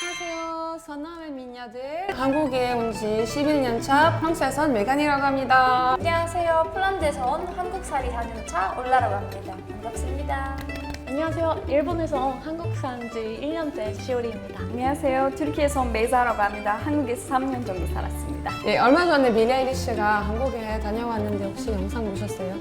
안녕하세요. 서남의 미녀들. 한국에 온 지 11년 차 프랑스에선 메간이라고 합니다. 안녕하세요. 폴란드에서 온 한국살이 4년차 올라라고 합니다. 반갑습니다. 안녕하세요. 일본에서 온 한국 산 지 1년째 시오리입니다. 안녕하세요. 튀르키예에서 온 메이사라고 합니다. 한국에서 3년 정도 살았습니다. 네, 얼마 전에 빌리 아일리시가 한국에 다녀왔는데 혹시 영상 보셨어요?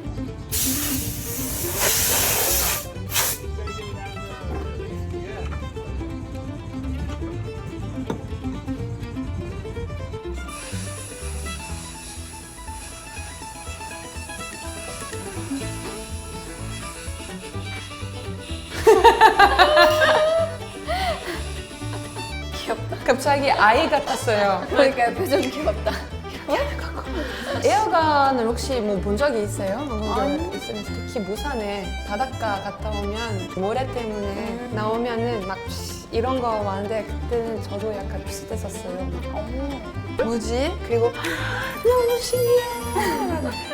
귀엽다. 갑자기 아이 같았어요. 그러니까 표정이 귀엽다. 에어건을 혹시 뭐 본 적이 있어요? 한국에 있으면 특히 부산에 바닷가 갔다 오면 모래 때문에 나오면은 막 이런 거 많은데 그때는 저도 약간 비슷했었어요. 뭐지? 그리고 너무 신기해.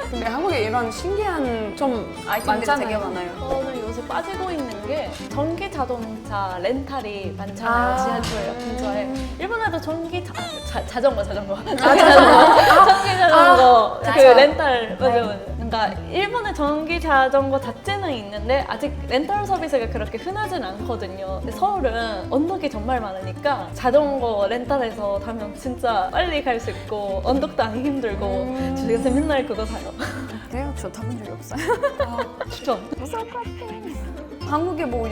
근데 한국에 이런 신기한 좀 아이템들이 많잖아요. 되게 많아요. 저는 요새 빠지고 있는 게 전기 자동차 렌탈이 많잖아요. 지하철 근처에. 일본에도 전기 자전거. 전기 자전거 그 맞아. 렌탈 맞아요. 그러니까 일본의 전기 자전거 자체는 있는데 아직 렌탈 서비스가 그렇게 흔하진 않거든요. 근데 서울은 언덕이 정말 많으니까 자전거 렌탈해서 타면 진짜 빨리 갈 수 있고 언덕도 안 힘들고 저 요새 맨날 그거 사요. 그래요? 저 타본 적이 없어요. 추천. 무서울 것 같아. 한국에 뭐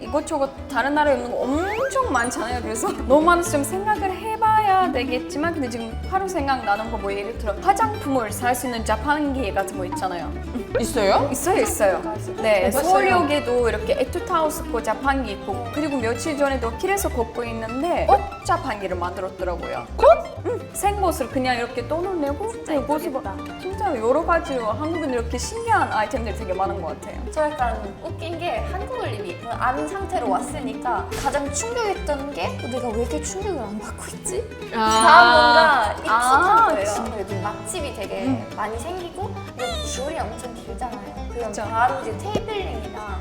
이것저것 다른 나라에 있는 거 엄청 많잖아요. 그래서 너무 많아서 좀 생각을 해봐야 되겠지만 근데 지금 바로 생각나는 거 뭐 예를 들어 화장품을 살 수 있는 자판기 같은 거 있잖아요. 있어요? 있어요. 네, 해봤어요. 서울역에도 이렇게 에투하우스 자판기 있고 그리고 며칠 전에도 길에서 걷고 있는데 꽃 자판기를 만들었더라고요. 꽃? 응, 생것을 그냥 이렇게 떠놓내고 그것을 진짜 여러 가지로 한국은 이렇게 신기한 아이템들이 되게 많은 것 같아요. 저 약간 웃긴 게 한국을 이미 안 상태로 왔으니까 가장 충격했던 게 내가 왜 이렇게 충격을 안 받고 있지? 다 뭔가 익숙한 거예요. 맛집이 되게 많이 생기고 근데 줄이 엄청 길잖아요. 그럼 그쵸. 바로 이제 테이블링이나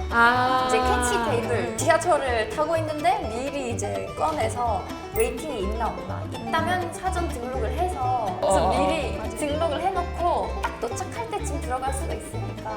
이제 캐치 테이블 지하철을 타고 있는데 미리 이제 꺼내서 웨이팅이 있나 없나 있다면 사전 등록을 해서 그래서 미리 등록을 해놓고 딱 도착할 때쯤 들어갈 수가 있으니까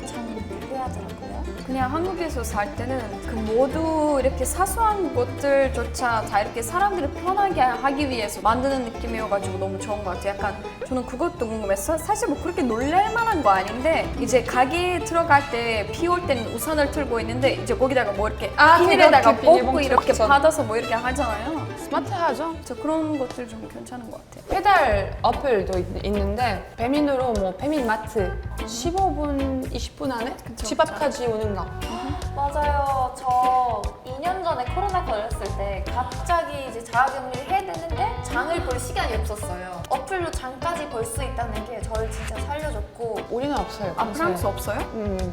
참 불리하더라고요. 그냥 한국에서 살 때는 그 모두 이렇게 사소한 것들조차 다 이렇게 사람들을 편하게 하기 위해서 만드는 느낌이어가지고 너무 좋은 것 같아요. 약간 저는 그것도 궁금했어요. 사실 뭐 그렇게 놀랄 만한 거 아닌데 이제 가게에 들어갈 때 비 올 때는 우산을 틀고 있는데 이제 거기다가 뭐 이렇게 비닐에다가 그렇게 뽑고 비닐봉투 이렇게 그쵸. 받아서 뭐 이렇게 하잖아요. 스마트하죠? 저 그런 것들 좀 괜찮은 것 같아요. 배달 어플도 있는데 배민으로 뭐 배민마트 15분, 20분 안에 집 앞까지 오는 거. 맞아요. 저 2년 전에 코로나 걸렸을 때 갑자기 이제 자가격리를 해야 되는데 장을 볼 시간이 없었어요. 어플로 장까지 볼 수 있다는 게 저를 진짜 살려줬고 우리는 없어요. 아 프랑스 없어요?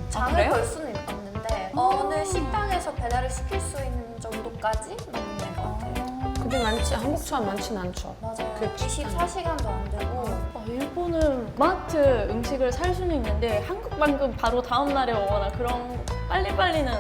장을 그래요? 볼 수는 없는데 어느 식당에서 배달을 시킬 수 있는 정도까지 맞는 것 같아요. 근데 한국처럼 많진 않죠. 맞아요. 그 24시간도 안 되고 일본은 마트 음식을 살 수는 있는데 한국 방금 바로 다음 날에 오거나 그런 빨리빨리는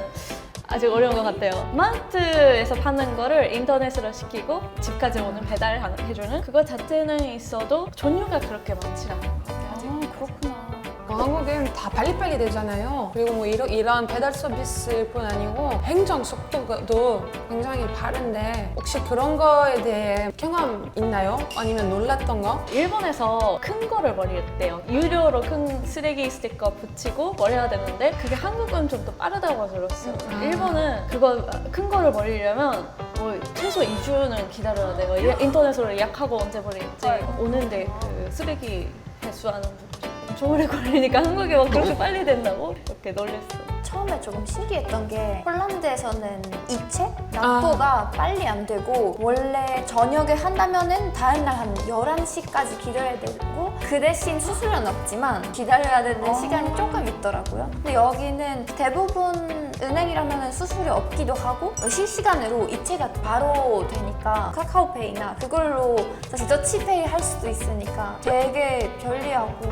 아직 어려운 것 같아요. 마트에서 파는 거를 인터넷으로 시키고 집까지 오는 배달해주는 그거 자체는 있어도 종류가 그렇게 많지 않은 것 같아요. 아직. 그렇구나. 한국은 다 빨리빨리 되잖아요. 그리고 뭐 이런 배달 서비스뿐 아니고 행정 속도도 굉장히 빠른데 혹시 그런 거에 대해 경험 있나요? 아니면 놀랐던 거? 일본에서 큰 거를 버리랬대요. 유료로 큰 쓰레기 스티커 붙이고 버려야 되는데 그게 한국은 좀 더 빠르다고 들었어요. 일본은 그거 큰 거를 버리려면 뭐 최소 2주는 기다려야 돼요. 인터넷으로 예약하고 언제 버릴지 오는데 그 쓰레기 회수하는 부분 엄청 오래 걸리니까 한국에 막 그렇게 빨리 된다고? 이렇게 놀랬어요. 처음에 조금 신기했던 게 폴란드에서는 이체? 납부가 빨리 안 되고 원래 저녁에 한다면은 다음날 한 11시까지 기다려야 되고 그 대신 수수료는 없지만 기다려야 되는 시간이 조금 있더라고요. 근데 여기는 대부분 은행이라면 수수료 없기도 하고 실시간으로 이체가 바로 되니까 카카오페이나 그걸로 사실 더치페이 할 수도 있으니까 되게 편리하고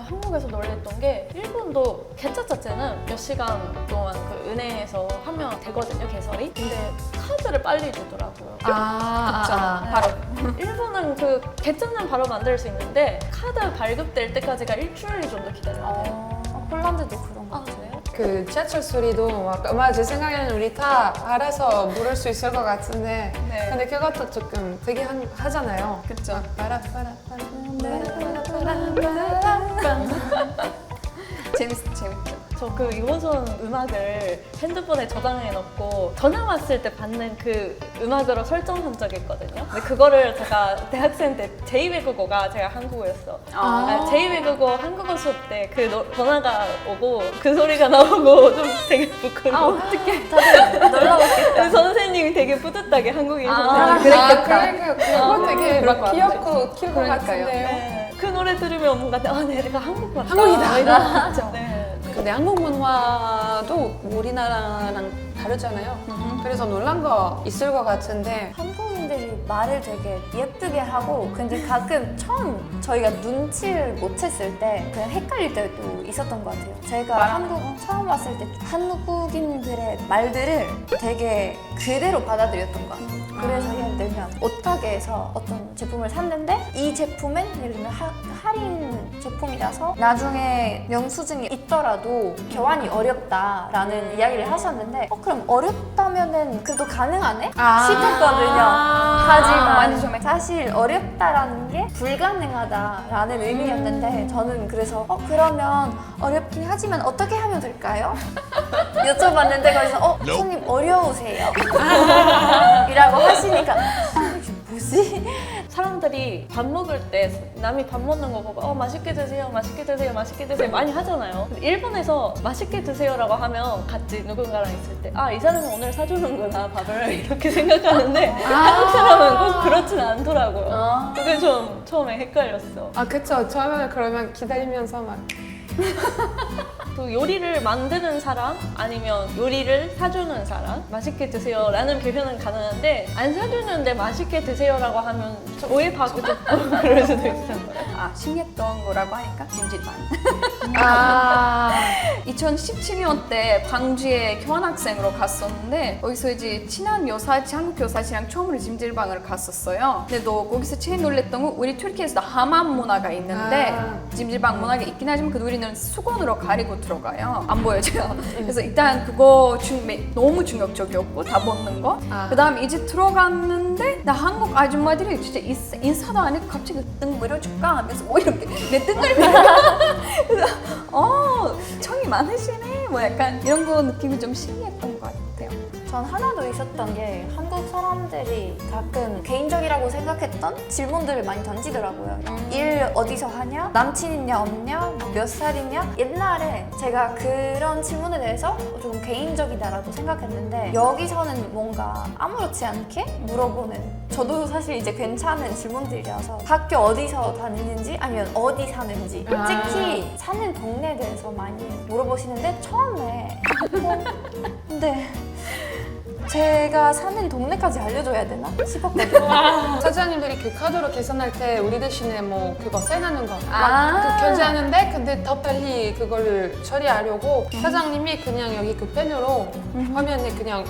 한국에서 놀랬던 게 일본도 개짜 자체는 몇 시간 동안 그 은행에서 하면 되거든요, 개설이. 근데 카드를 빨리 주더라고요. 바로. 일본은 그 개짜는 바로 만들 수 있는데 카드 발급될 때까지가 일주일 정도 기다려야 돼요. 폴란드도 그런 것 같아요. 그 지하철 소리도 막 제 생각에는 우리 다 알아서 부를 수 있을 것 같은데 네. 근데 그것도 조금 되게 하잖아요. 그쵸. 재밌죠. 저 그 이호선 음악을 핸드폰에 저장해 놓고 전화 왔을 때 받는 그 음악으로 설정한 적이 있거든요. 근데 그거를 제가 대학생 때 제2외국어가 제가 한국어였어. 제2외국어 한국어 수업 때 그 전화가 오고 그 소리가 나오고 좀 되게 부끄러워. 어떡해. 다들 놀러 갔겠다. 그 선생님이 되게 뿌듯하게 한국인 선생님이 그러니까 그거 되게 그럴 것 막 귀엽고 키울 것 그러니까요. 같은데요. 네. 그 노래 들으면 뭔가 내가 한국 왔다. 한국이다. 이런 거죠. 네. 근데 한국 문화도 우리나라랑 다르잖아요. 그래서 놀란 거 있을 것 같은데 한국인들이 말을 되게 예쁘게 하고 근데 가끔 처음 저희가 눈치를 못 챘을 때 그냥 헷갈릴 때도 있었던 것 같아요. 제가 한국 처음 왔을 때 한국인들의 말들을 되게 그대로 받아들였던 것 같아요. 그래서 예를 들면 옷가게에서 어떤 제품을 샀는데 이 제품은 예를 들면 할인 제품이라서 나중에 영수증이 있더라도 교환이 어렵다라는 이야기를 하셨는데 그럼 어렵다면은 그래도 가능하네? 싶었거든요. 하지만 사실 어렵다라는 게 불가능하다라는 의미였는데 저는 그래서 그러면 어렵긴 하지만 어떻게 하면 될까요? 여쭤봤는데 거기서 손님 어려우세요 이라고 하시니까 뭐지? 사람들이 밥 먹을 때 남이 밥 먹는 거 보고 맛있게 드세요, 맛있게 드세요, 맛있게 드세요 많이 하잖아요. 근데 일본에서 맛있게 드세요라고 하면 같이 누군가랑 있을 때 이 사람은 오늘 사주는구나 밥을 이렇게 생각하는데 한국 사람은 꼭 그렇진 않더라고요. 그게 좀 처음에 헷갈렸어. 그쵸. 처음에 그러면 기다리면서 막 그 요리를 만드는 사람 아니면 요리를 사주는 사람 맛있게 드세요라는 표현은 가능한데 안 사주는데 맛있게 드세요라고 하면 좀 오해받고 그럴 수도 있어요. 신기했던 거라고 하니까 찜질방. 2017년 때 광주에 교환학생으로 갔었는데 거기서 이제 친한 여사치, 한국 여사치랑 처음으로 찜질방을 갔었어요. 근데 또 거기서 제일 놀랬던 건 우리 튀르키예에서 하맘 문화가 있는데 찜질방 문화가 있긴 하지만 그 우리는 수건으로 가리고 들어가요. 안 보여져요. 그래서 일단 그거 너무 충격적이었고 다 벗는 거. 그 다음에 이제 들어갔는데 나 한국 아줌마들이 진짜 인사도 안 해도 갑자기 등 밀어줄까 하면서 뭐 이렇게 내 등을 밀어. 그래서 청이 많으시네 뭐 약간 이런 거 느낌이 좀 신기했던 것 같아요. 전 하나 더 있었던 게 한국 사람들이 가끔 개인적이라고 생각했던 질문들을 많이 던지더라고요. 일 어디서 하냐? 남친 있냐 없냐? 몇 살이냐? 옛날에 제가 그런 질문에 대해서 조금 개인적이다라고 생각했는데 여기서는 뭔가 아무렇지 않게 물어보는 저도 사실 이제 괜찮은 질문들이라서 학교 어디서 다니는지 아니면 어디 사는지 특히 사는 동네에 대해서 많이 물어보시는데 처음에 근데 제가 사는 동네까지 알려줘야 되나 싶었거든요. 사장님들이 그 카드로 계산할 때 우리 대신에 뭐 그거 세나는 거 막 결제하는데 근데 더 빨리 그걸 처리하려고 사장님이 그냥 여기 그 펜으로 화면에 그냥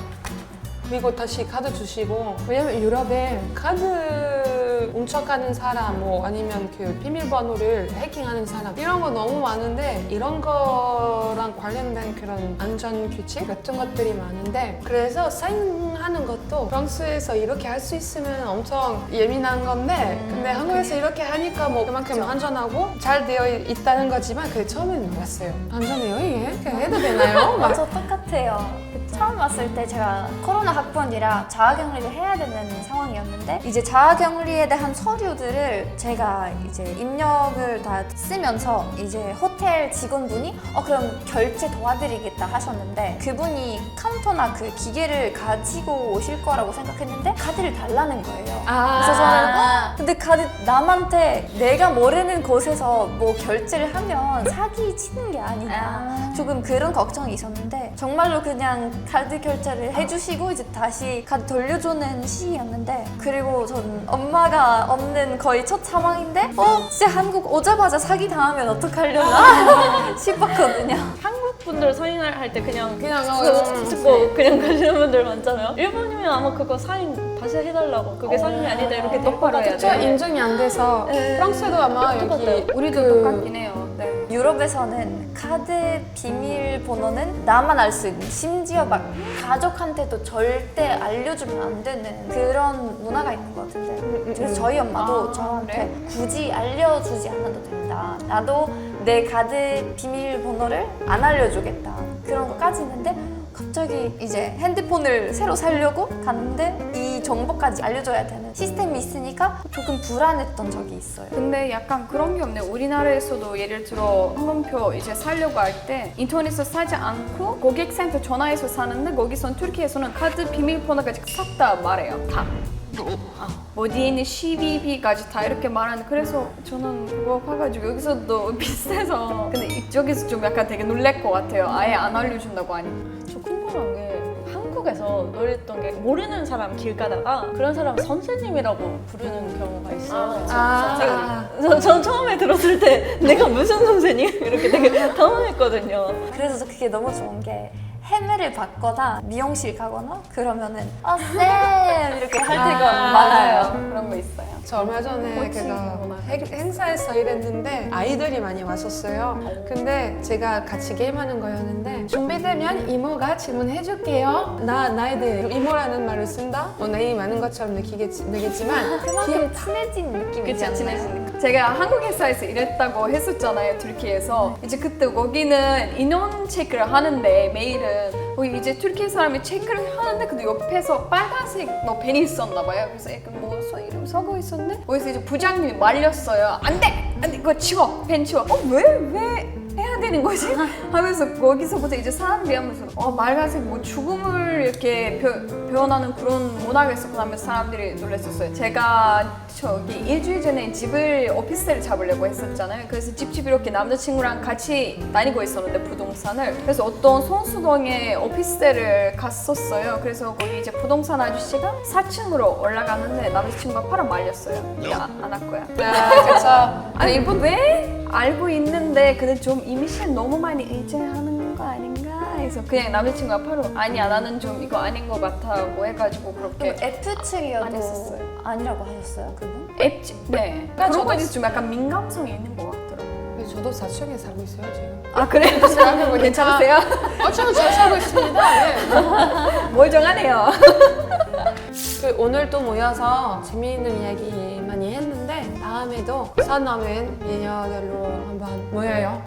그리고 다시 카드 주시고 왜냐면 유럽에 카드 훔쳐가는 사람 뭐 아니면 그 비밀번호를 해킹하는 사람 이런 거 너무 많은데 이런 거랑 관련된 그런 안전 규칙 같은 것들이 많은데 그래서 사인하는 것도 프랑스에서 이렇게 할 수 있으면 엄청 예민한 건데 근데 한국에서 이렇게 하니까 뭐 그만큼 안전하고 잘 되어 있다는 거지만 그게 처음엔 몰랐어요. 안전해요 이게? 이렇게 해도 되나요? 막 저 똑같아요. 처음 왔을 때 제가 코로나 학번이라 자가격리를 해야 되는 상황이었는데 이제 자가격리에 대한 서류들을 제가 이제 입력을 다 쓰면서 이제 호텔 직원분이 그럼 결제 도와드리겠다 하셨는데 그분이 카운터나 그 기계를 가지고 오실 거라고 생각했는데 카드를 달라는 거예요. 그래서 저는 근데 카드 남한테 내가 모르는 곳에서 뭐 결제를 하면 사기 치는 게 아니냐 조금 그런 걱정이 있었는데 정말로 그냥 카드 결제를 해주시고 이제 다시 카드 돌려주는 시기였는데, 그리고 전 엄마가 없는 거의 첫 상황인데 진짜 한국 오자마자 사기 당하면 어떡하려나 싶었거든요. 한국 분들 사인을 할 때 그냥 그냥 찍고 그냥 가시는 분들 많잖아요. 일본이면 아마 그거 사인 다시 해달라고, 그게 사인이 아니다 이렇게 똑바로 해야 그쵸, 돼요. 인정이 안 돼서 프랑스도 아마 여기 똑같아요. 우리도 똑같긴 해요. 네. 유럽에서는 카드 비밀번호는 나만 알 수 있는, 심지어 막 가족한테도 절대 알려주면 안 되는 그런 문화가 있는 것 같은데, 그래서 저희 엄마도 저한테 굳이 알려주지 않아도 된다, 나도 내 카드 비밀번호를 안 알려주겠다, 그런 것까지 있는데, 갑자기 이제 핸드폰을 새로 사려고 갔는데 이 정보까지 알려줘야 되는 시스템이 있으니까 조금 불안했던 적이 있어요. 근데 약간 그런 게 없네요. 우리나라에서도 예를 들어 항공표 이제 사려고 할 때 인터넷에서 사지 않고 고객센터 전화해서 사는데, 거기선 튀르키예에서는 카드 비밀번호까지 싹 다 말해요. 다. 뭐 뒤에 있는 CVV까지 다 이렇게 말하는데, 그래서 저는 그거 봐가지고 여기서도 비슷해서, 근데 이쪽에서 좀 약간 되게 놀랄 것 같아요. 아예 안 알려준다고 하니까. 저 궁금한 게, 한국에서 놀랬던 게, 모르는 사람 길 가다가 그런 사람 선생님이라고 부르는 경우가 있어요. 전 처음에 들었을 때 내가 무슨 선생님? 이렇게 되게 당황했거든요. 그래서 그게 너무 좋은 게, 헤매를 받거나 미용실 가거나 그러면은 쌤 이렇게 할 때가 많아요. 그런 거 있어요. 저 얼마 전에 행사에서 일했는데 아이들이 많이 왔었어요. 근데 제가 같이 게임하는 거였는데, 준비되면 이모가 질문해줄게요. 나이들 이모라는 말을 쓴다? 나이 많은 것처럼 느끼겠지만 그만큼 친해진 느낌이지 않나요? 제가 한국 회사에서 일했다고 했었잖아요, 튀르키예에서. 이제 그때 거기는 인원 체크를 하는데, 메일은 거기 이제 튀르키예 사람이 체크를 하는데, 근데 옆에서 빨간색 뭐 펜이 있었나 봐요. 그래서 약간 뭐 이름 적어 있었는데, 거기서 이제 부장님이 말렸어요. 안 돼! 이거 치워! 펜 치워! 왜 해야 되는 거지? 하면서 거기서부터 이제 사람들이 하면서 빨간색 뭐 죽음을 이렇게 표현하는 그런 문화가 있었구나 하면서 사람들이 놀랐었어요. 제가 저기 일주일 전에 오피스텔을 잡으려고 했었잖아요. 그래서 집 이렇게 남자친구랑 같이 다니고 있었는데, 부동산을. 그래서 어떤 손수동에 오피스텔을 갔었어요. 그래서 거기 이제 부동산 아저씨가 4층으로 올라가는데 남자친구가 팔을 말렸어요. 안 할 거야. 그래서 아니 이거 왜 알고 있는데, 근데 좀 이미지를 너무 많이 의지하는 거 아닌가 해서 그냥 남자친구가 바로 아니야, 나는 좀 이거 아닌 것 같다고 해가지고 그렇게 F 측이어도 안 했었어요. 아니라고 하셨어요, 그분? 네. 그런 거에 좀 약간 민감성이 있는 것 같더라고요. 저도 4층에 살고 있어요 지금. 아 그래요? 괜찮으세요? 저는 잘 살고 있습니다. 네. 멀쩡하네요. 오늘 또 모여서 재미있는 이야기 많이 했는데, 다음에도 선 넘은 미녀들로 한번 모여요.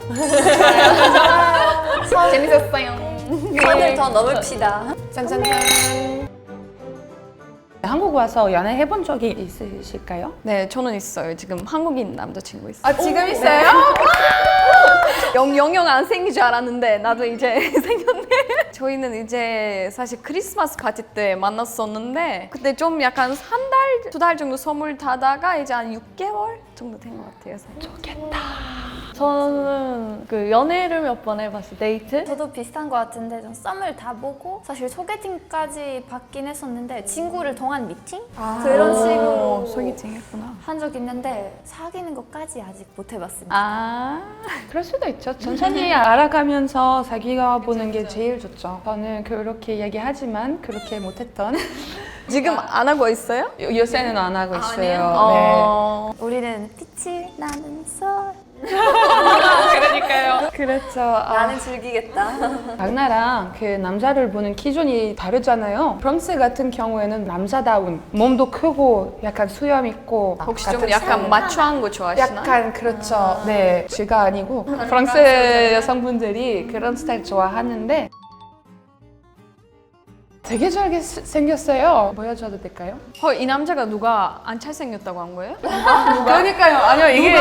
재밌었어요. 선을 더 넘읍시다. 짠짠짠. 한국 와서 연애 해본 적이 있으실까요? 네, 저는 있어요. 지금 한국인 남자친구 있어요. 지금 있어요? 영영 안 생긴 줄 알았는데 나도 이제 생겼네. 저희는 이제 사실 크리스마스 파티 때 만났었는데, 그때 좀 약간 한 달, 2달 정도 선물 타다가 이제 한 6개월 정도 된 것 같아요. 좋겠다. 저는 그 연애를 몇 번 해봤어요. 데이트? 저도 비슷한 것 같은데, 좀 썸을 다 보고 사실 소개팅까지 받긴 했었는데, 친구를 통한 미팅? 그런 식으로 소개팅 했구나. 한 적 있는데 사귀는 것까지 아직 못 해봤습니다. 아, 그럴 수도 있죠. 천천히 알아가면서 사귀어 보는 게 제일 좋죠. 저는 그렇게 얘기하지만 그렇게 못했던 지금 안 하고 있어요? 요새는 안 하고 있어요. 네. 우리는 빛이 나는 sol. 그러니까요. 그렇죠. 나는 즐기겠다. 장나랑 그 남자를 보는 기준이 다르잖아요. 프랑스 같은 경우에는 남자다운 몸도 크고 약간 수염 있고 혹시 좀 같은 약간 마초한 거 좋아하시나? 약간 그렇죠. 네, 제가 아니고 프랑스 여성분들이 그런 스타일 좋아하는데, 되게 생겼어요. 보여줘도 될까요? 이 남자가 누가 안 잘생겼다고 한 거예요? 그러니까요. 아니요, 이게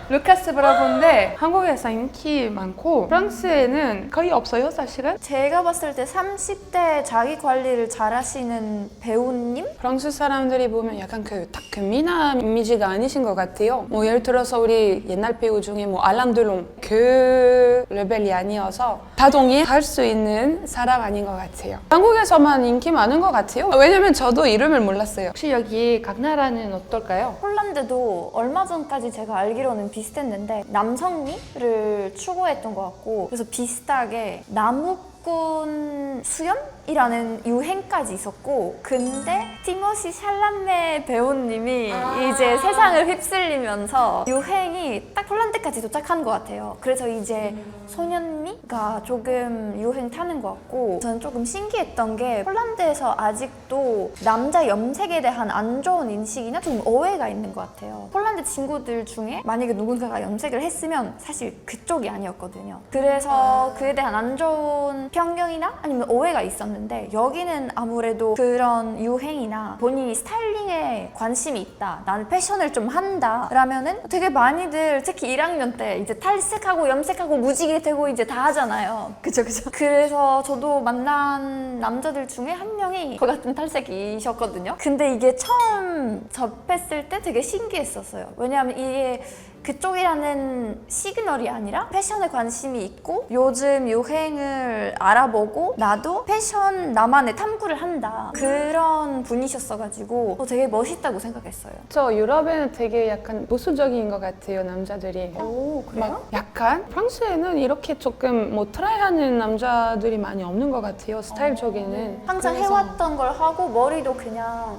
루카스 브라보인데 한국에서 인기 많고 프랑스에는 거의 없어요, 사실은. 제가 봤을 때 30대 자기 관리를 잘하시는 배우님? 프랑스 사람들이 보면 약간 딱 그 미남 이미지가 아니신 것 같아요. 뭐 예를 들어서 우리 옛날 배우 중에 뭐 알랑 드롱 그 레벨이 아니어서 다 동의할 수 있는 사람 아닌 것 같아요. 한국에서만 인기 많은 것 같아요. 왜냐면 저도 이름을 몰랐어요. 혹시 여기 각 나라는 어떨까요? 홀란드도 얼마 전까지 제가 알기로는 비슷했는데 남성미를 추구했던 것 같고 그래서 비슷하게 나무꾼 수염이라는 유행까지 있었고 근데 티모시 샬라메 배우님이 이제 세상을 휩쓸리면서 유행이 딱 홀란드까지 도착한 것 같아요. 그래서 이제 소년미가 조금 유행 타는 것 같고 저는 조금 신기했던 게 홀란드에서 아직도 남자 염색에 대한 안 좋은 인식이나 좀 오해가 있는 것 같아요. 홀란드 친구들 중에 만약에 누군가가 염색을 했으면 사실 그쪽이 아니었거든요. 그래서 그에 대한 안 좋은 편견이나 아니면 오해가 있었는데 여기는 아무래도 그런 유행이나 본인이 스타일링에 관심이 있다, 나는 패션을 좀 한다 라면은 되게 많이들 특히 1학년 때 이제 탈색하고 염색하고 무지개 되고 이제 다 하잖아요. 그쵸. 그래서 저도 만난 남자들 중에 한 명이 저 같은 탈색이셨거든요. 근데 이게 처음 접했을 때 되게 신기했었어요. 왜냐하면 이게 그쪽이라는 시그널이 아니라 패션에 관심이 있고 요즘 유행을 알아보고 나도 패션 나만의 탐구를 한다 그런 분이셨어가지고 되게 멋있다고 생각했어요. 저 유럽에는 되게 약간 보수적인 것 같아요, 남자들이. 오 막 약간 프랑스에는 이렇게 조금 뭐 트라이하는 남자들이 많이 없는 것 같아요, 스타일적에는. 항상 그래서 해왔던 걸 하고 머리도 그냥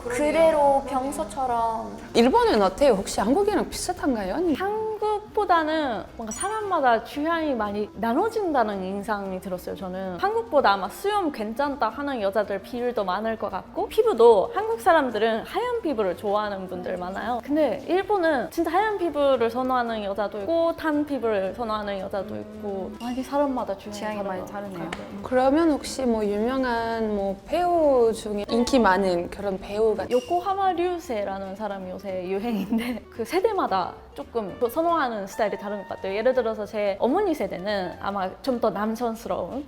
그대로 평소처럼. 일본은 어때요? 혹시 한국이랑 비슷한가요? 한국보다는 뭔가 사람마다 취향이 많이 나눠진다는 인상이 들었어요. 저는 한국보다 아마 수염 괜찮다 하는 여자들 비율도 많을 것 같고 피부도 한국 사람들은 하얀 피부를 좋아하는 분들 많아요. 근데 일본은 진짜 하얀 피부를 선호하는 여자도 있고 탄 피부를 선호하는 여자도 있고 많이 사람마다 취향이 많이 다른 것 다르네요. 같아요. 그러면 혹시 뭐 유명한 뭐 배우 중에 인기 많은 그런 배우가 요코하마 류세라는 사람이 요새 유행인데 그 세대마다 조금 선호하는 스타일이 다른 것 같아요. 예를 들어서 제 어머니 세대는 아마 좀 더 남성스러운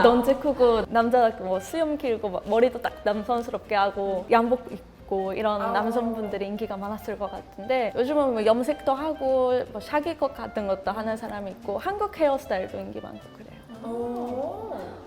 넌지 크고 남자 뭐 수염 길고 머리도 딱 남성스럽게 하고 양복 입고 이런 남성분들이 인기가 많았을 것 같은데 요즘은 뭐 염색도 하고 뭐 샤기컷 같은 것도 하는 사람이 있고 한국 헤어스타일도 인기 많고 그래요.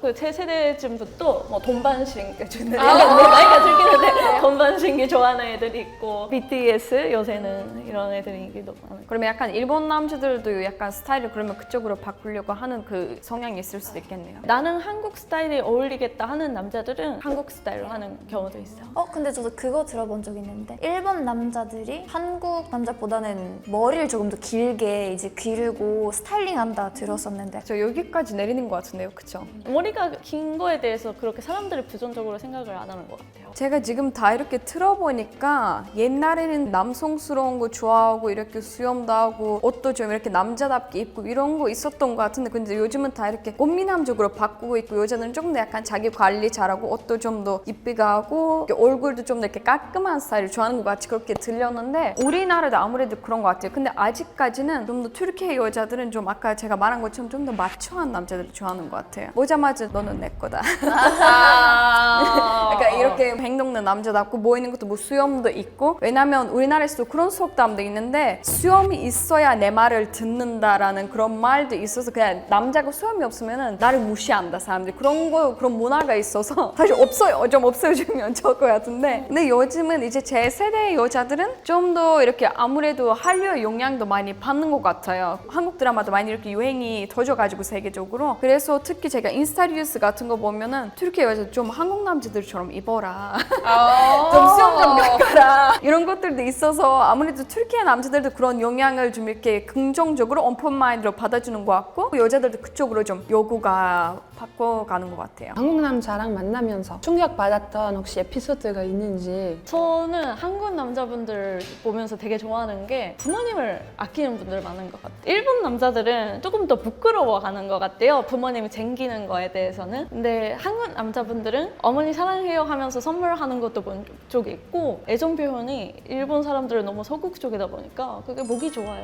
그 제 세대쯤부터 뭐 돈반신 나이가 들긴 한데 돈반신기 좋아하는 애들이 있고 BTS 요새는 이런 애들이 인기도 많아요. 그러면 약간 일본 남자들도 약간 스타일을 그러면 그쪽으로 바꾸려고 하는 그 성향이 있을 수도 있겠네요. 나는 한국 스타일이 어울리겠다 하는 남자들은 한국 스타일로 하는 경우도 있어요. 근데 저도 그거 들어본 적 있는데 일본 남자들이 한국 남자보다는 머리를 조금 더 길게 이제 기르고 스타일링한다 들었었는데 저 여기까지 내리는 것 같은데요, 그쵸? 머리가 긴 거에 대해서 그렇게 사람들이 부정적으로 생각을 안 하는 것 같아요. 제가 지금 다 이렇게 들어보니까 옛날에는 남성스러운 거 좋아하고 이렇게 수염도 하고 옷도 좀 이렇게 남자답게 입고 이런 거 있었던 것 같은데 근데 요즘은 다 이렇게 꽃미남적으로 바꾸고 있고 여자들은 조금 더 약간 자기 관리 잘하고 옷도 좀 더 이쁘게 하고 얼굴도 좀 더 이렇게 깔끔한 스타일을 좋아하는 것 같이 그렇게 들렸는데 우리나라도 아무래도 그런 것 같아요. 근데 아직까지는 좀 더 튀르키예 여자들은 좀 아까 제가 말한 것처럼 좀 더 마초한 남자들을 좋아하는 것 같아요. 보자마자 너는 내 거다. 약간 이렇게 행동는 남자답고 보이는 것도 뭐 수염도 있고 왜냐면 우리나라에서도 그런 속담도 있는데 수염이 있어야 내 말을 듣는다라는 그런 말도 있어서 그냥 남자가 수염이 없으면 나를 무시한다 사람들이 그런 문화가 있어서 사실 없어요. 좀 없어지면 좋을 것 같은데 근데 요즘은 이제 제 세대의 여자들은 좀 더 이렇게 아무래도 한류의 영향도 많이 받는 것 같아요. 한국 드라마도 많이 이렇게 유행이 터져가지고 세계적으로 그래서 특히 제가 인스타 릴스 같은 거 보면은 튀르키예 여자 좀 한국 남자들처럼 입어라 좀 수염 좀 깎아라 이런 것들도 있어서 아무래도 튀르키예 남자들도 그런 영향을 좀 이렇게 긍정적으로 오픈 마인드로 받아주는 것 같고 여자들도 그쪽으로 좀 요구가 바꿔가는 것 같아요. 한국 남자랑 만나면서 충격받았던 혹시 에피소드가 있는지. 저는 한국 남자분들 보면서 되게 좋아하는 게 부모님을 아끼는 분들 많은 것 같아요. 일본 남자들은 조금 더 부끄러워하는 것 같아요. 부모님이 챙기는 거에 대해서는. 근데 한국 남자분들은 어머니 사랑해요 하면서 선물하는 것도 본 적이 있고 애정 표현이 일본 사람들은 너무 서구적이다 보니까 그게 보기 좋아요.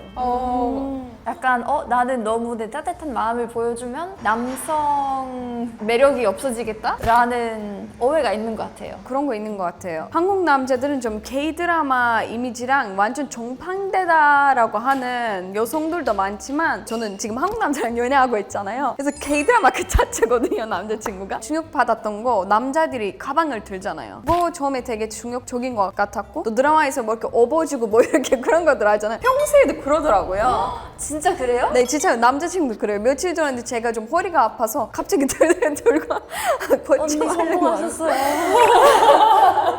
약간 나는 너무 내 따뜻한 마음을 보여주면 남성 매력이 없어지겠다? 라는 오해가 있는 것 같아요. 그런 거 있는 것 같아요. 한국 남자들은 좀 게이 드라마 이미지랑 완전 정반대다라고 하는 여성들도 많지만 저는 지금 한국 남자랑 연애하고 있잖아요. 그래서 게이 드라마 그 자체거든요, 남자친구가. 충격받았던 거 남자들이 가방을 들잖아요. 뭐 처음에 되게 충격적인 것 같았고 또 드라마에서 뭐 이렇게 업어주고 뭐 이렇게 그런 것들 하잖아요. 평소에도 그러더라고요. 진짜 그래요? 네, 진짜 남자친구도 그래요. 며칠 전에 제가 좀 허리가 아파서 갑자기 들고 언니 성공하셨어요.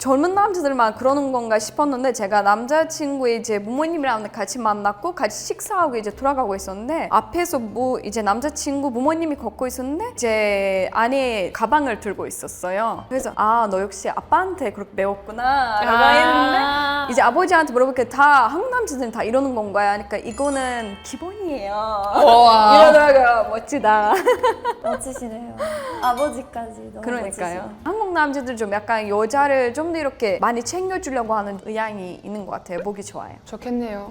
젊은 남자들만 그러는 건가 싶었는데 제가 남자친구의 이제 부모님이랑 같이 만났고 같이 식사하고 이제 돌아가고 있었는데 앞에서 뭐 이제 남자친구 부모님이 걷고 있었는데 이제 안에 가방을 들고 있었어요. 그래서 너 역시 아빠한테 그렇게 배웠구나 라고 했는데 이제 아버지한테 물어보니까 다 한국 남자들은 다 이러는 건가요? 그러니까 이거는 기본이에요. 이러더라고요. 멋지다. 멋지시네요. 아버지까지 너무 그러니까요. 멋지시네요. 한국 남자들 좀 약간 여자를 좀 더 이렇게 많이 챙겨주려고 하는 의향이 있는 것 같아요. 보기 좋아요. 좋겠네요.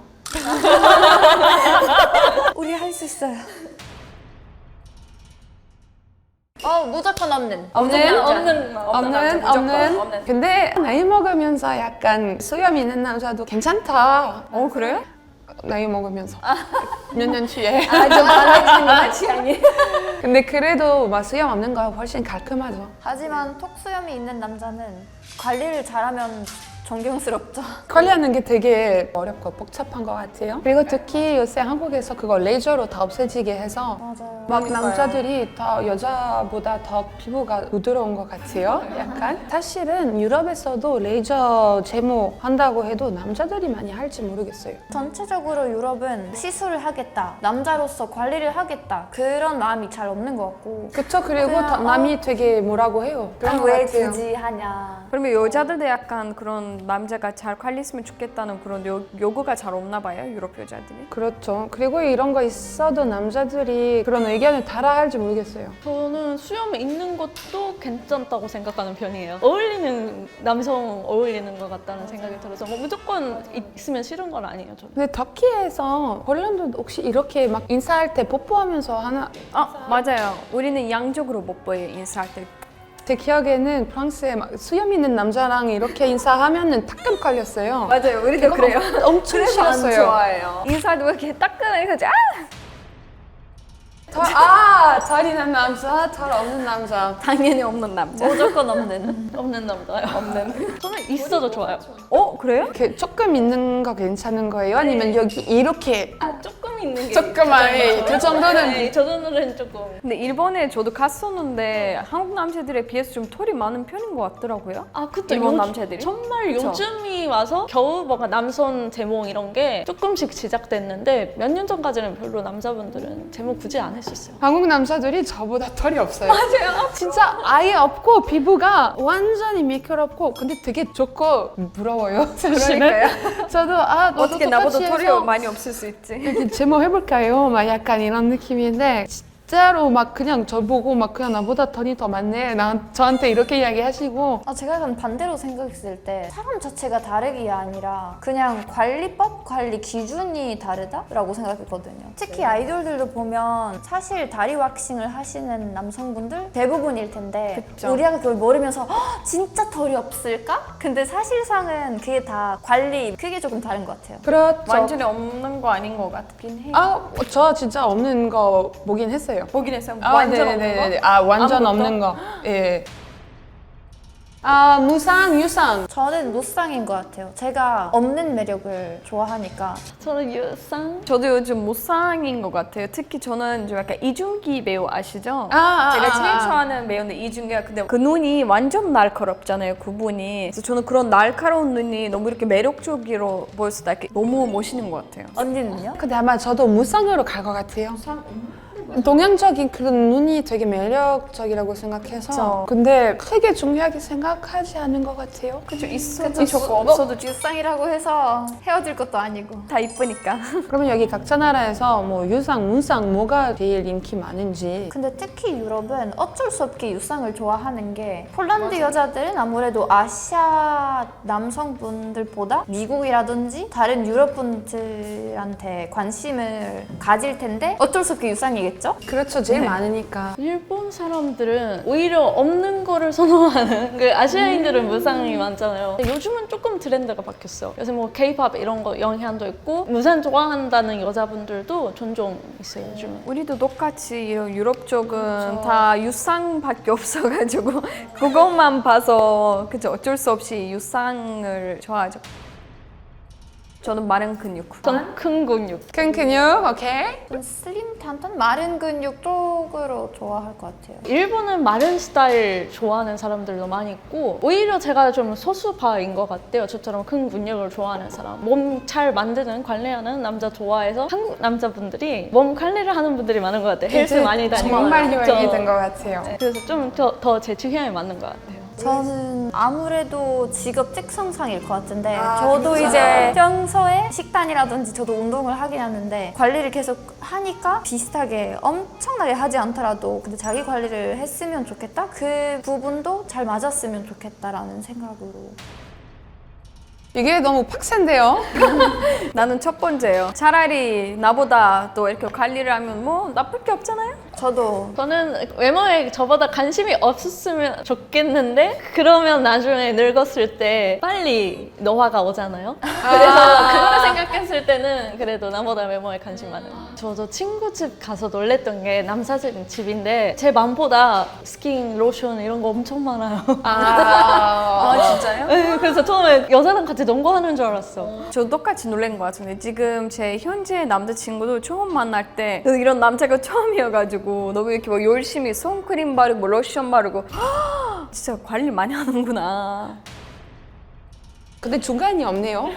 우리 할 수 있어요. 무조건 없는. 없는. 근데 나이 먹으면서 약간 수염 있는 남자도 괜찮다. 그래요? 나이 먹으면서 몇 년 뒤에. 좀 달라지는구나, 취향이. 근데 그래도 막 수염 없는 거 훨씬 깔끔하죠. 하지만 톡수염이 있는 남자는 관리를 잘하면 존경스럽죠. 관리하는 게 되게 어렵고 복잡한 것 같아요. 그리고 특히 요새 한국에서 그거 레이저로 다 없애지게 해서 맞아요. 막 남자들이 다 여자보다 더 피부가 부드러운 것 같아요. 약간 사실은 유럽에서도 레이저 제모 한다고 해도 남자들이 많이 할지 모르겠어요. 전체적으로 유럽은 시술을 하겠다, 남자로서 관리를 하겠다 그런 마음이 잘 없는 것 같고 그쵸. 그리고 그냥, 남이 되게 뭐라고 해요. 그런 것 왜 같아요. 굳이 하냐. 그러면 여자들도 약간 그런 남자가 잘 관리했으면 좋겠다는 그런 요구가 잘 없나 봐요, 유럽 여자들이. 그렇죠. 그리고 이런 거 있어도 남자들이 그런 의견을 달아 할지 모르겠어요. 저는 수염 있는 것도 괜찮다고 생각하는 편이에요. 어울리는 남성 어울리는 것 같다는 생각이 들어서 뭐 무조건 있으면 싫은 건 아니에요. 저는. 근데 터키에서 폴란드 혹시 이렇게 막 인사할 때 뽀뽀하면서 하나? 맞아요. 우리는 양쪽으로 못 보여요, 인사할 때. 제 기억에는 프랑스에 막 수염 있는 남자랑 이렇게 인사하면은 따끔 걸렸어요. 맞아요, 우리도 그래요. 엄청 그래서 안 싫었어요. 좋아해요. 인사도 이렇게 따끈해가지고 잘 있는 남자, 잘 없는 남자. 당연히 없는 남자. 무조건 없는. 없는 남자요. 없는. 저는 있어도 좋아요. 그래요? 이렇게 조금 있는 거 괜찮은 거예요? 아니면 여기 이렇게 조금 있는 게 조금만 그 정도는 네, 저 정도는 조금. 근데 일본에 저도 갔었는데 한국 남자들에 비해서 좀 털이 많은 편인 것 같더라고요. 그때 일본 남자들이? 정말 그쵸? 요즘이 와서 겨우 뭔가 남성 제모 이런 게 조금씩 시작됐는데 몇 년 전까지는 별로 남자분들은 제모 굳이 안 했었어요. 한국 남자들이 저보다 털이 없어요. 맞아요. 진짜 아예 없고 피부가 완전히 미끄럽고 근데 되게 좋고 부러워요. 심해? 저도 너도 어떻게 나보다 똑같이 털이 해서 많이 없을 수 있지? 이렇게 제모 해볼까요? 막 약간 이런 느낌인데 진짜로 막 그냥 저 보고 막 그냥 나보다 털이 더 많네. 저한테 이렇게 이야기하시고 제가 약간 반대로 생각했을 때 사람 자체가 다르기 아니라 그냥 관리법, 관리 기준이 다르다라고 생각했거든요. 특히 아이돌들도 보면 사실 다리 왁싱을 하시는 남성분들 대부분일 텐데 그쵸. 우리가 그걸 모르면서 진짜 털이 없을까? 근데 사실상은 그게 다 관리, 그게 조금 다른 것 같아요. 그렇죠. 완전히 없는 거 아닌 것 같긴 해요. 저 진짜 없는 거 보긴 했어요. 보긴 했어요. 완전 없는 거? 완전 아무것도? 없는 거. 예. 아, 무상, 유상. 저는 무쌍인 것 같아요. 제가 없는 매력을 좋아하니까. 저는 유상. 저도 요즘 무쌍인 것 같아요. 특히 저는 좀 약간 이준기 배우 아시죠? 아, 제가 아, 제일 아. 좋아하는 배우는 이준기가 근데 그 눈이 완전 날카롭잖아요, 그분이. 그래서 저는 그런 날카로운 눈이 너무 이렇게 매력적으로 보였을 때 이렇게 너무 멋있는 것 같아요. 언니는요? 근데 아마 저도 무쌍으로 갈 것 같아요. 동양적인 그런 눈이 되게 매력적이라고 생각해서. 근데 크게 중요하게 생각하지 않은 것 같아요. 그쵸, 있어도 좋고 없어도 좋고 유쌍이라고 해서 헤어질 것도 아니고. 다 이쁘니까. 그러면 여기 각자 나라에서 뭐 유상, 무상 뭐가 제일 인기 많은지. 근데 특히 유럽은 어쩔 수 없게 유쌍을 좋아하는 게 폴란드 여자들은 아무래도 아시아 남성분들보다 미국이라든지 다른 유럽 분들한테 관심을 가질 텐데 어쩔 수 없게 유쌍이겠죠? 그렇죠, 제일 많으니까. 일본 사람들은 오히려 없는 거를 선호하는 그 아시아인들은 무상이 많잖아요. 근데 요즘은 조금 트렌드가 바뀌었어요. 요새 뭐 K-pop 이런 거 영향도 있고 무상 좋아한다는 여자분들도 종종 있어요, 요즘은. 우리도 똑같이 이런 유럽 쪽은 다 유쌍밖에 없어가지고 그것만 봐서 그죠, 어쩔 수 없이 유쌍을 좋아하죠. 저는 마른 근육. 전 큰 근육. 큰 근육, 오케이. 좀 슬림 탄탄 마른 근육 쪽으로 좋아할 것 같아요. 일본은 마른 스타일 좋아하는 사람들도 많이 있고 오히려 제가 좀 소수파인 것 같아요. 저처럼 큰 근육을 좋아하는 사람. 몸 잘 만드는 관리하는 남자 좋아해서 한국 남자분들이 몸 관리를 하는 분들이 많은 것 같아요. 헬스 많이 다니고. 정말 유행이 그쵸? 된 것 같아요. 네, 그래서 좀 더 제 취향에 맞는 것 같아요. 저는 아무래도 직업 특성상일 것 같은데 아, 저도 진짜? 이제 평소에 식단이라든지 저도 운동을 하긴 하는데 관리를 계속 하니까 비슷하게 엄청나게 하지 않더라도 근데 자기 관리를 했으면 좋겠다? 그 부분도 잘 맞았으면 좋겠다라는 생각으로. 이게 너무 빡센데요? 나는 첫 번째예요. 차라리 나보다 또 이렇게 관리를 하면 뭐 나쁠 게 없잖아요. 저도 저는 외모에 저보다 관심이 없었으면 좋겠는데 그러면 나중에 늙었을 때 빨리 노화가 오잖아요. 그래서 그걸 생각했을 때는 그래도 나보다 외모에 관심 많은. 저도 친구 집 가서 놀랬던 게 남사 집인데 제 맘보다 스킨, 로션 이런 거 엄청 많아요. 아 진짜요? 네, 그래서 처음에 여자랑 같이 농구하는 줄 알았어. 저 똑같이 놀란 것 같은데 지금 제 현재 남자친구도 처음 만날 때 이런 남자가 처음이어가지고 너무 이렇게 뭐 열심히 선크림 바르고 로션 바르고 진짜 관리 많이 하는구나. 근데 중간이 없네요.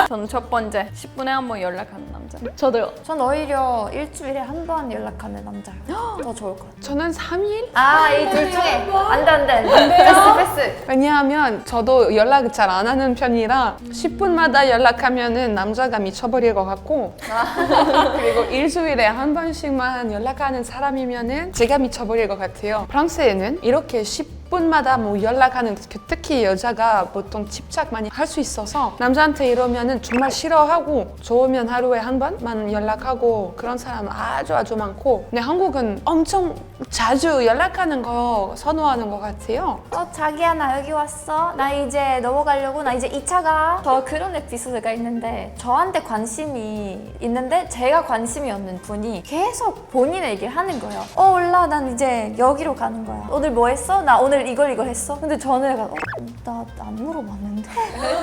저는 첫 번째 10분에 한 번 연락하는 남자. 저도요. 전 오히려 일주일에 한 번 연락하는 남자요. 더 좋을 것 같아요. 저는 3일? 이 둘 중에 안돼 패스. 왜냐하면 저도 연락을 잘 안 하는 편이라 10분마다 연락하면은 남자가 미쳐버릴 것 같고 그리고 일주일에 한 번씩만 연락하는 사람이면은 제가 미쳐버릴 것 같아요. 프랑스에는 이렇게 10분마다 뭐 연락하는 특히 여자가 보통 집착 많이 할 수 있어서 남자한테 이러면은 정말 싫어하고 좋으면 하루에 한 번만 연락하고 그런 사람 아주 많고 근데 한국은 엄청 자주 연락하는 거 선호하는 것 같아요. 자기야 나 여기 왔어. 나 이제 넘어가려고. 나 이제 2차 가. 저 그런 에피소드가 있는데 저한테 관심이 있는데 제가 관심이 없는 분이 계속 본인의 얘기를 하는 거예요. 올라 난 이제 여기로 가는 거야. 오늘 뭐 했어? 나 오늘 이걸 했어. 근데 저는 약간 나 안 물어봤는데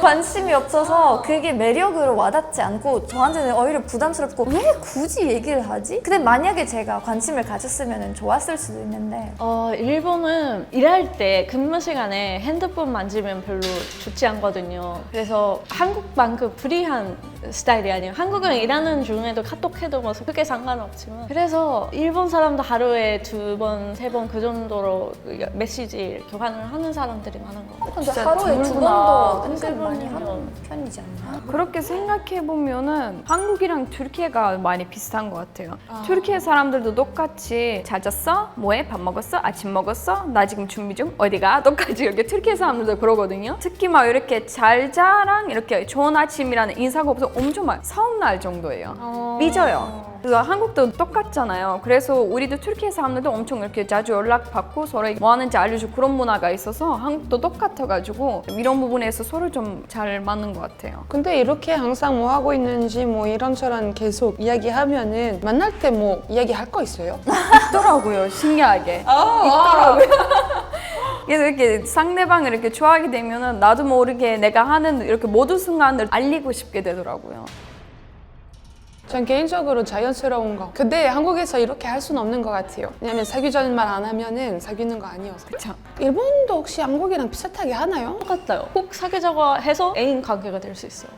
관심이 없어서 그게 매력으로 와닿지 않고 저한테는 오히려 부담스럽고 왜 굳이 얘기를 하지? 근데 만약에 제가 관심을 가졌으면 좋았을 수도 있는데 일본은 일할 때 근무 시간에 핸드폰 만지면 별로 좋지 않거든요. 그래서 한국만큼 프리한 스타일이 아니에요. 한국은 일하는 중에도 카톡 해도 뭐 크게 상관없지만 그래서 일본 사람도 하루에 2번, 3번 그 정도로 메시지 교환을 하는 사람들이 많은 것 같아요. 근데 진짜 하루에 2번도 드물구나. 은근 많이 하는 편이지 않나? 그렇게 생각해 보면은 한국이랑 튀르키예가 많이 비슷한 것 같아요. 튀르키예 사람들도 똑같이 잘 잤어? 뭐해? 밥 먹었어? 아침 먹었어? 나 지금 준비 중? 어디가? 똑같이 이렇게 튀르키예 사람들도 그러거든요. 특히 막 이렇게 잘 자랑 이렇게 좋은 아침이라는 인사가 없어 엄청 막 서운할 정도예요. 삐져요. 한국도 똑같잖아요. 그래서 우리도 튀르키예 사람들도 엄청 이렇게 자주 연락받고 서로 뭐 하는지 알려주고 그런 문화가 있어서 한국도 똑같아가지고 이런 부분에서 서로 좀 잘 맞는 것 같아요. 근데 이렇게 항상 뭐 하고 있는지 뭐 이런저런 계속 이야기하면은 만날 때 뭐 이야기할 거 있어요? 있더라고요, 신기하게. 그래서 이렇게 상대방을 이렇게 좋아하게 되면은 나도 모르게 내가 하는 이렇게 모든 순간을 알리고 싶게 되더라고요. 전 개인적으로 자연스러운 거. 근데 한국에서 이렇게 할 수는 없는 것 같아요. 왜냐면 사귀자는 말 안 하면은 사귀는 거 아니어서. 그쵸? 일본도 혹시 한국이랑 비슷하게 하나요? 똑같아요. 꼭 사귀자고 해서 애인 관계가 될 수 있어요.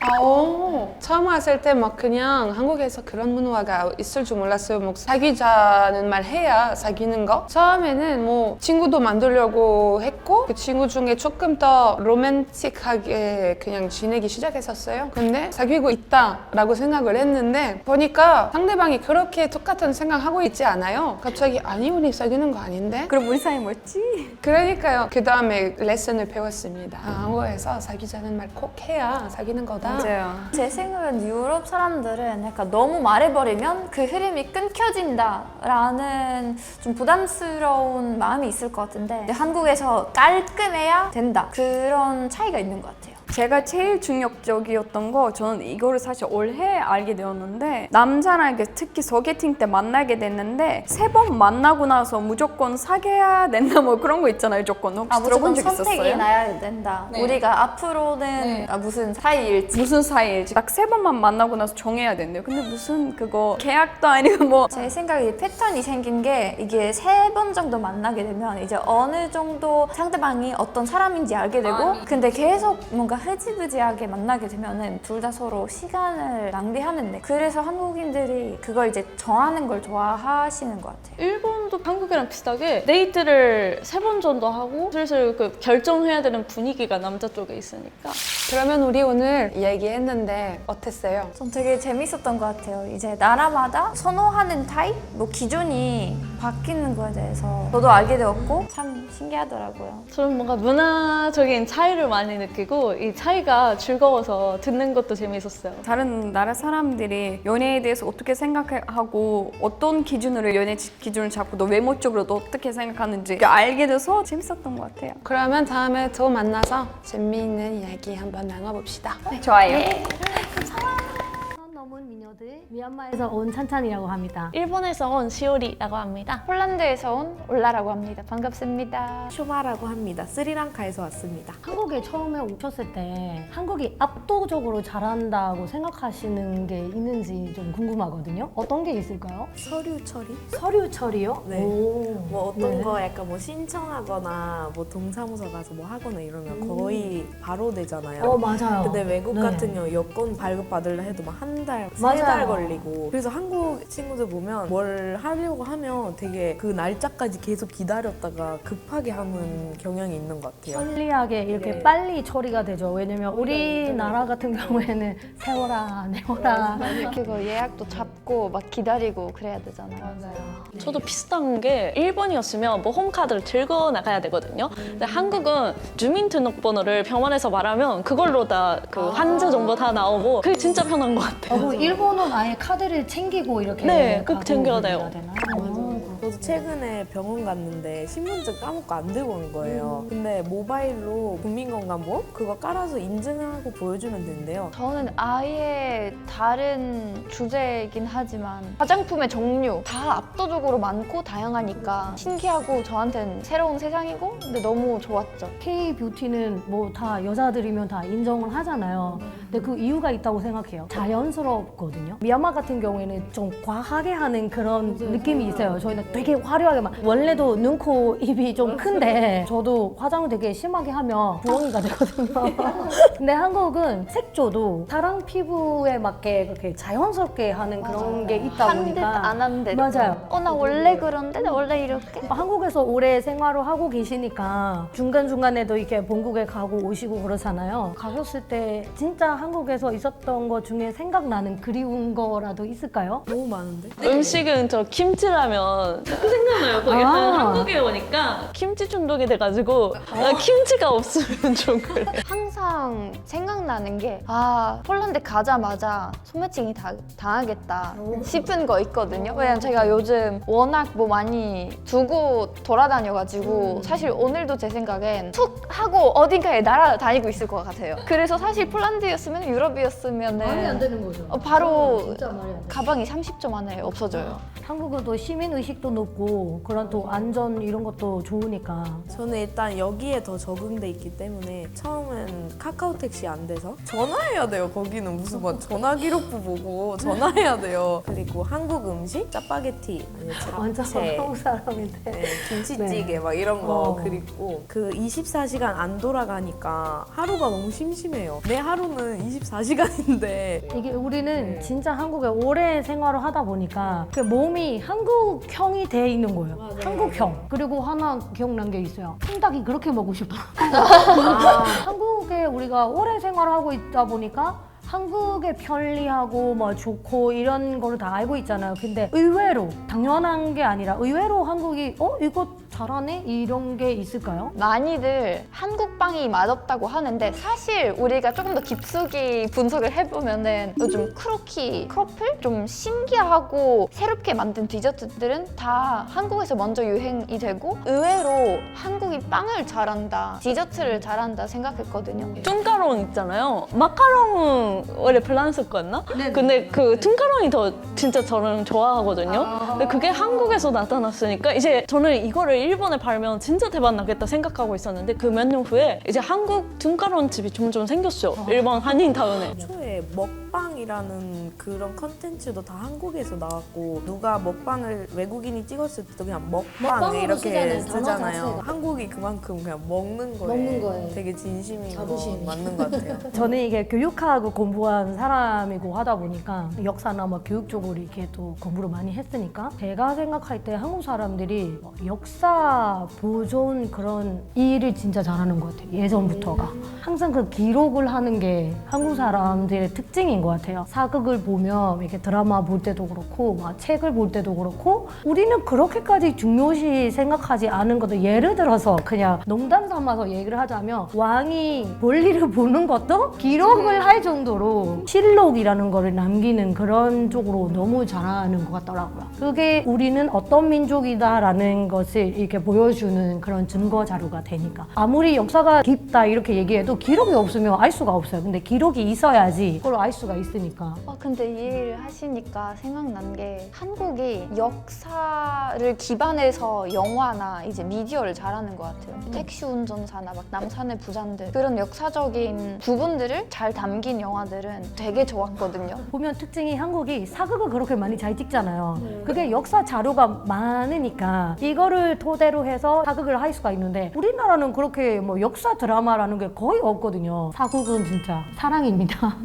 처음 왔을 때 막 그냥 한국에서 그런 문화가 있을 줄 몰랐어요. 뭐 사귀자는 말 해야 사귀는 거. 처음에는 뭐 친구도 만들려고 했고 그 친구 중에 조금 더 로맨틱하게 그냥 지내기 시작했었어요. 근데 사귀고 있다라고 생각을 했는데 보니까 상대방이 그렇게 똑같은 생각하고 있지 않아요. 갑자기 아니 우리 사귀는 거 아닌데? 그럼 우리 사이 뭐였지? 그러니까요. 그 다음에 레슨을 배웠습니다. 한국에서 사귀자는 말 꼭 해야 사귀는 거다. 맞아요. 제 생각엔 유럽 사람들은 약간 너무 말해버리면 그 흐름이 끊겨진다라는 좀 부담스러운 마음이 있을 것 같은데 한국에서 깔끔해야 된다. 그런 차이가 있는 것 같아요. 제가 제일 충격적이었던 거 저는 이거를 사실 올해 알게 되었는데 남자랑 특히 소개팅 때 만나게 됐는데 3번 만나고 나서 무조건 사귀어야 된다 뭐 그런 거 있잖아요. 조건 혹시 들어본 무조건 적 선택이 있었어요? 나야 된다. 네. 우리가 앞으로는 무슨 사이일지. 무슨 사이일지 딱 3번만 만나고 나서 정해야 된대요. 근데 무슨 그거 계약도 아니고 뭐 제 생각에 패턴이 생긴 게 이게 3번 정도 만나게 되면 이제 어느 정도 상대방이 어떤 사람인지 알게 되고 근데 계속 뭔가 흐지부지하게 만나게 되면은 둘 다 서로 시간을 낭비하는데 그래서 한국인들이 그걸 이제 정하는 걸 좋아하시는 것 같아요. 일본도 한국이랑 비슷하게 데이트를 3번 정도 하고 슬슬 그 결정해야 되는 분위기가 남자 쪽에 있으니까. 그러면 우리 오늘 얘기했는데 어땠어요? 전 되게 재밌었던 것 같아요. 이제 나라마다 선호하는 타입, 뭐 기준이 바뀌는 거에 대해서 저도 알게 되었고 참 신기하더라고요. 저는 뭔가 문화적인 차이를 많이 느끼고 이 차이가 즐거워서 듣는 것도 재밌었어요. 다른 나라 사람들이 연애에 대해서 어떻게 생각하고 어떤 기준으로 연애 기준을 잡고 또 외모적으로도 어떻게 생각하는지 알게 돼서 재밌었던 것 같아요. 그러면 다음에 또 만나서 재미있는 이야기 한번 나눠봅시다. 좋아요. 선 넘은 미녀들 미얀마에서 온 찬찬이라고 합니다. 일본에서 온 시오리라고 합니다. 홀란드에서 온 올라라고 합니다. 반갑습니다. 쇼마라고 합니다. 스리랑카에서 왔습니다. 한국에 처음에 오셨을 때 한국이 압도적으로 잘한다고 생각하시는 게 있는지 좀 궁금하거든요. 어떤 게 있을까요? 서류 처리? 서류 처리요? 네. 오. 뭐 어떤 네. 거 약간 뭐 신청하거나 뭐 동사무소 가서 뭐 하거나 이러면 거의 바로 되잖아요. 맞아요. 근데 외국 네. 같은 경우 여권 발급받으려 해도 막 한 달, 세 맞아요. 달 걸리고 그래서 한국 친구들 보면 뭘 하려고 하면 되게 그 날짜까지 계속 기다렸다가 급하게 하는 경향이 있는 것 같아요. 편리하게 이렇게 네. 빨리 처리가 되죠. 왜냐면 우리나라 같은 경우에는 세워라 내워라 그리고 예약도 잡고 막 기다리고 그래야 되잖아요. 저도 비슷한 게 일본이었으면 모험카드를 들고 나가야 되거든요. 근데 한국은 주민등록번호를 병원에서 말하면 그걸로 다 그 환자 정보 다 나오고 그게 진짜 편한 것 같아요. 그럼 일본은 아예 카드를 챙기고 이렇게 네, 꼭 가고 챙겨야 그래야 돼요. 되나? 저도 최근에 병원 갔는데 신분증 까먹고 안 들고 온 거예요. 근데 모바일로 국민건강보험 그거 깔아서 인증하고 보여주면 된대요. 저는 아예 다른 주제이긴 하지만 화장품의 종류 다 압도적으로 많고 다양하니까 신기하고 저한테는 새로운 세상이고 근데 너무 좋았죠. K-뷰티는 뭐 다 여자들이면 다 인정을 하잖아요. 근데 그 이유가 있다고 생각해요. 자연스럽거든요. 미얀마 같은 경우에는 좀 과하게 하는 그런 느낌이 있어요. 저희는 되게 화려하게 막 원래도 눈, 코, 입이 좀 큰데 저도 화장을 되게 심하게 하면 부엉이가 되거든요. 근데 한국은 색조도 사람 피부에 맞게 그렇게 자연스럽게 하는 그런 게 있다 한 듯 보니까 안 한 듯. 맞아요. 나 원래 그런데 나 원래 이렇게. 한국에서 오래 생활을 하고 계시니까 중간중간에도 이렇게 본국에 가고 오시고 그러잖아요. 가셨을 때 진짜 한국에서 있었던 것 중에 생각나는 그리운 거라도 있을까요? 너무 많은데? 음식은 저 김치라면 자꾸 생각나요. 거기 아. 한국에 오니까 김치 중독이 돼가지고 나 김치가 없으면 좀 그래. 항상 생각나는 생각나는 게 폴란드 가자마자 소매치기 당하겠다 싶은 거 있거든요. 왜냐면 제가 요즘 워낙 뭐 많이 두고 돌아다녀가지고 사실 오늘도 제 생각엔 툭 하고 어딘가에 날아다니고 있을 것 같아요. 그래서 사실 폴란드였으면 유럽이었으면은 말이 안 되는 거죠. 바로 진짜 말이 안 돼. 가방이 30초 만에 없어져요. 한국은 또 시민 의식도 높고 그런 또 안전 이런 것도 좋으니까. 저는 일단 여기에 더 적응돼 있기 때문에 처음엔 카카오 택시 안 돼서 전화해야 돼요. 거기는 무슨 막 전화 기록부 보고 전화해야 돼요. 그리고 한국 음식 짜파게티 완전 잡채 한국 사람인데. 네, 김치찌개 막 이런 거 어. 그리고 그 24시간 안 돌아가니까 하루가 너무 심심해요. 내 하루는 24시간인데 이게 우리는 진짜 한국에 오래 생활을 하다 보니까 그 몸이 한국형이 돼 있는 거예요. 한국형. 그리고 하나 기억난 게 있어요. 통닭이 그렇게 먹고 싶어. 한국에 우리가 오래 생활을 하고 있다 보니까 한국의 편리하고 뭐 좋고 이런 거를 다 알고 있잖아요. 근데 의외로 당연한 게 아니라 의외로 한국이 이거 잘하네? 이런 게 있을까요? 많이들 한국 빵이 맛없다고 하는데 사실 우리가 조금 더 깊숙이 분석을 해보면은 요즘 크로키, 크로플? 좀 신기하고 새롭게 만든 디저트들은 다 한국에서 먼저 유행이 되고 의외로 한국이 빵을 잘한다, 디저트를 잘한다 생각했거든요. 퉁가롱 있잖아요. 마카롱은 원래 프랑스 거였나? 근데 그 퉁가롱이 더 진짜 저는 좋아하거든요. 근데 그게 한국에서 나타났으니까 이제 저는 이거를 일본에 팔면 진짜 대박 나겠다 생각하고 있었는데 그 몇 년 후에 이제 한국 퉁가롱 집이 점점 생겼어요. 일본 한인타운에. 초에 먹방이라는 그런 컨텐츠도 다 한국에서 나왔고 누가 먹방을 외국인이 찍었을 때도 그냥 먹방 먹방으로 이렇게 쓰잖아요. 단어 쓰잖아요. 자체가. 한국이 그만큼 그냥 먹는 거에 되게 진심인 거 자부심이. 맞는 것 같아요. 저는 이게 교육하고 공부한 사람이고 하다 보니까 역사나 뭐 교육 쪽으로 이렇게 또 공부를 많이 했으니까 제가 생각할 때 한국 사람들이 역사 보존 그런 일을 진짜 잘하는 것 같아요. 예전부터가. 항상 그 기록을 하는 게 한국 사람들의 특징인 것 같아요. 사극을 보면 이렇게 드라마 볼 때도 그렇고 막 책을 볼 때도 그렇고 우리는 그렇게까지 중요시 생각하지 않은 것도 예를 들어서 그냥 농담 삼아서 얘기를 하자면 왕이 볼일을 보는 것도 기록을 할 정도로 실록이라는 거를 남기는 그런 쪽으로 너무 잘하는 것 같더라고요. 그게 우리는 어떤 민족이다라는 것을 이렇게 보여주는 그런 증거 자료가 되니까 아무리 역사가 깊다 이렇게 얘기해도 기록이 없으면 알 수가 없어요. 근데 기록이 있어야지 그걸 알 수가 있으니까. 근데 이 얘기를 하시니까 생각난 게 한국이 역사를 기반해서 영화나 이제 미디어를 잘하는 것 같아요. 택시 운전사나 막 남산의 부장들 그런 역사적인 부분들을 잘 담긴 영화들은 되게 좋았거든요. 보면 특징이 한국이 사극을 그렇게 많이 잘 찍잖아요. 그게 역사 자료가 많으니까 이거를 토대로 해서 사극을 할 수가 있는데 우리나라는 그렇게 뭐 역사 드라마라는 게 거의 없거든요. 사극은 진짜 사랑입니다.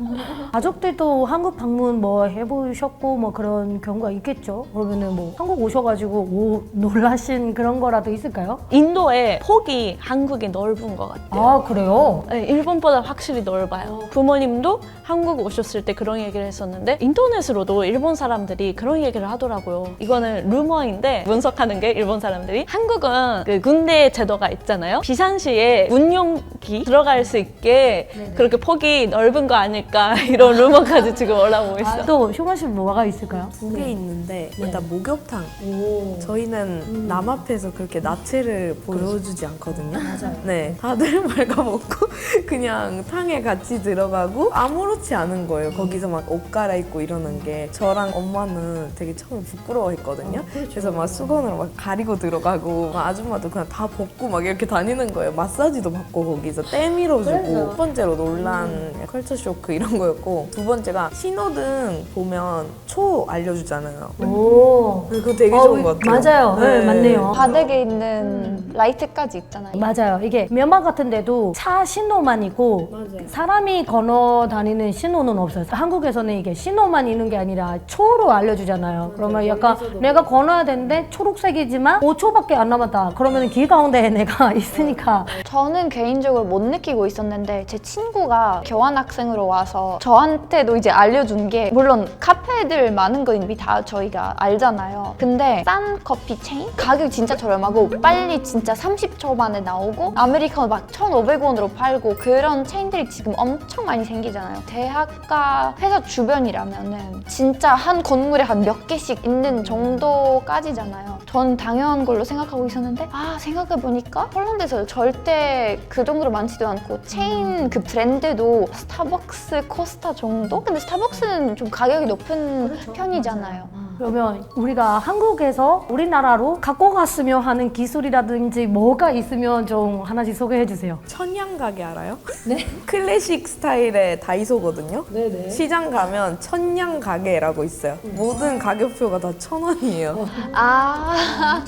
가족들도 한국 방문 뭐 해보셨고 뭐 그런 경우가 있겠죠? 그러면은 뭐 한국 오셔가지고 놀라신 그런 거라도 있을까요? 인도의 폭이 한국이 넓은 것 같아요. 아 그래요? 네, 일본보다 확실히 넓어요. 부모님도 한국 오셨을 때 그런 얘기를 했었는데 인터넷으로도 일본 사람들이 그런 얘기를 하더라고요. 이거는 루머인데 분석하는 게 일본 사람들이 한국은 그 군대 제도가 있잖아요. 비상시에 군용기 들어갈 수 있게 그렇게 폭이 넓은 거 아닐까 이런 루머까지 지금 올라오고 있어요. 또 쇼마 씨 뭐가 있을까요? 두 개 있는데 일단 목욕탕. 오. 저희는 남 앞에서 그렇게 나체를 보여주지 않거든요. 맞아요. 네, 다들 말가먹고 그냥 탕에 같이 들어가고 아무렇지 않은 거예요. 거기서 막 옷 갈아입고 이러는 게 저랑 엄마는 되게 처음에 부끄러워했거든요. 그래서 막 수건으로 막 가리고 들어가고 막 아줌마도 그냥 다 벗고 막 이렇게 다니는 거예요. 마사지도 받고 거기서 때 밀어주고. 첫 번째로 놀란 컬처 쇼크 이런 거였고 두 번째가 신호등 보면 초 알려주잖아요. 오. 그거 되게 좋은 것 같아요. 맞아요. 네, 맞네요. 바닥에 있는 라이트까지 있잖아요. 맞아요. 이게 미얀마 같은 데도 차 신호만 있고 사람이 건너 다니는 신호는 없어요. 한국에서는 이게 신호만 있는 게 아니라 초로 알려주잖아요. 그러면 약간 내가 건너야 되는데 초록색이지만 5초밖에 안 남았다. 그러면 길 가운데에 내가 있으니까. 저는 개인적으로 못 느끼고 있었는데 제 친구가 교환학생으로 와서 미얀마에서 저한테도 이제 알려준 게 물론 카페들 많은 거 이미 다 저희가 알잖아요. 근데 싼 커피 체인? 가격이 진짜 저렴하고 빨리 진짜 30초 만에 나오고 아메리카노 막 1,500원으로 팔고 그런 체인들이 지금 엄청 많이 생기잖아요. 대학가 회사 주변이라면은 진짜 한 건물에 한 몇 개씩 있는 정도까지잖아요. 전 당연한 걸로 생각하고 있었는데 생각해보니까 폴란드에서 절대 그 정도로 많지도 않고 체인 그 브랜드도 스타벅스, 코스타 정도? 근데 스타벅스는 좀 가격이 높은 편이잖아요. 그러면 우리가 한국에서 우리나라로 갖고 갔으면 하는 기술이라든지 뭐가 있으면 좀 하나씩 소개해 주세요. 천양 가게 알아요? 네. 클래식 스타일의 다이소거든요. 네네. 시장 가면 천양 가게라고 있어요. 모든 가격표가 다 1,000원이에요.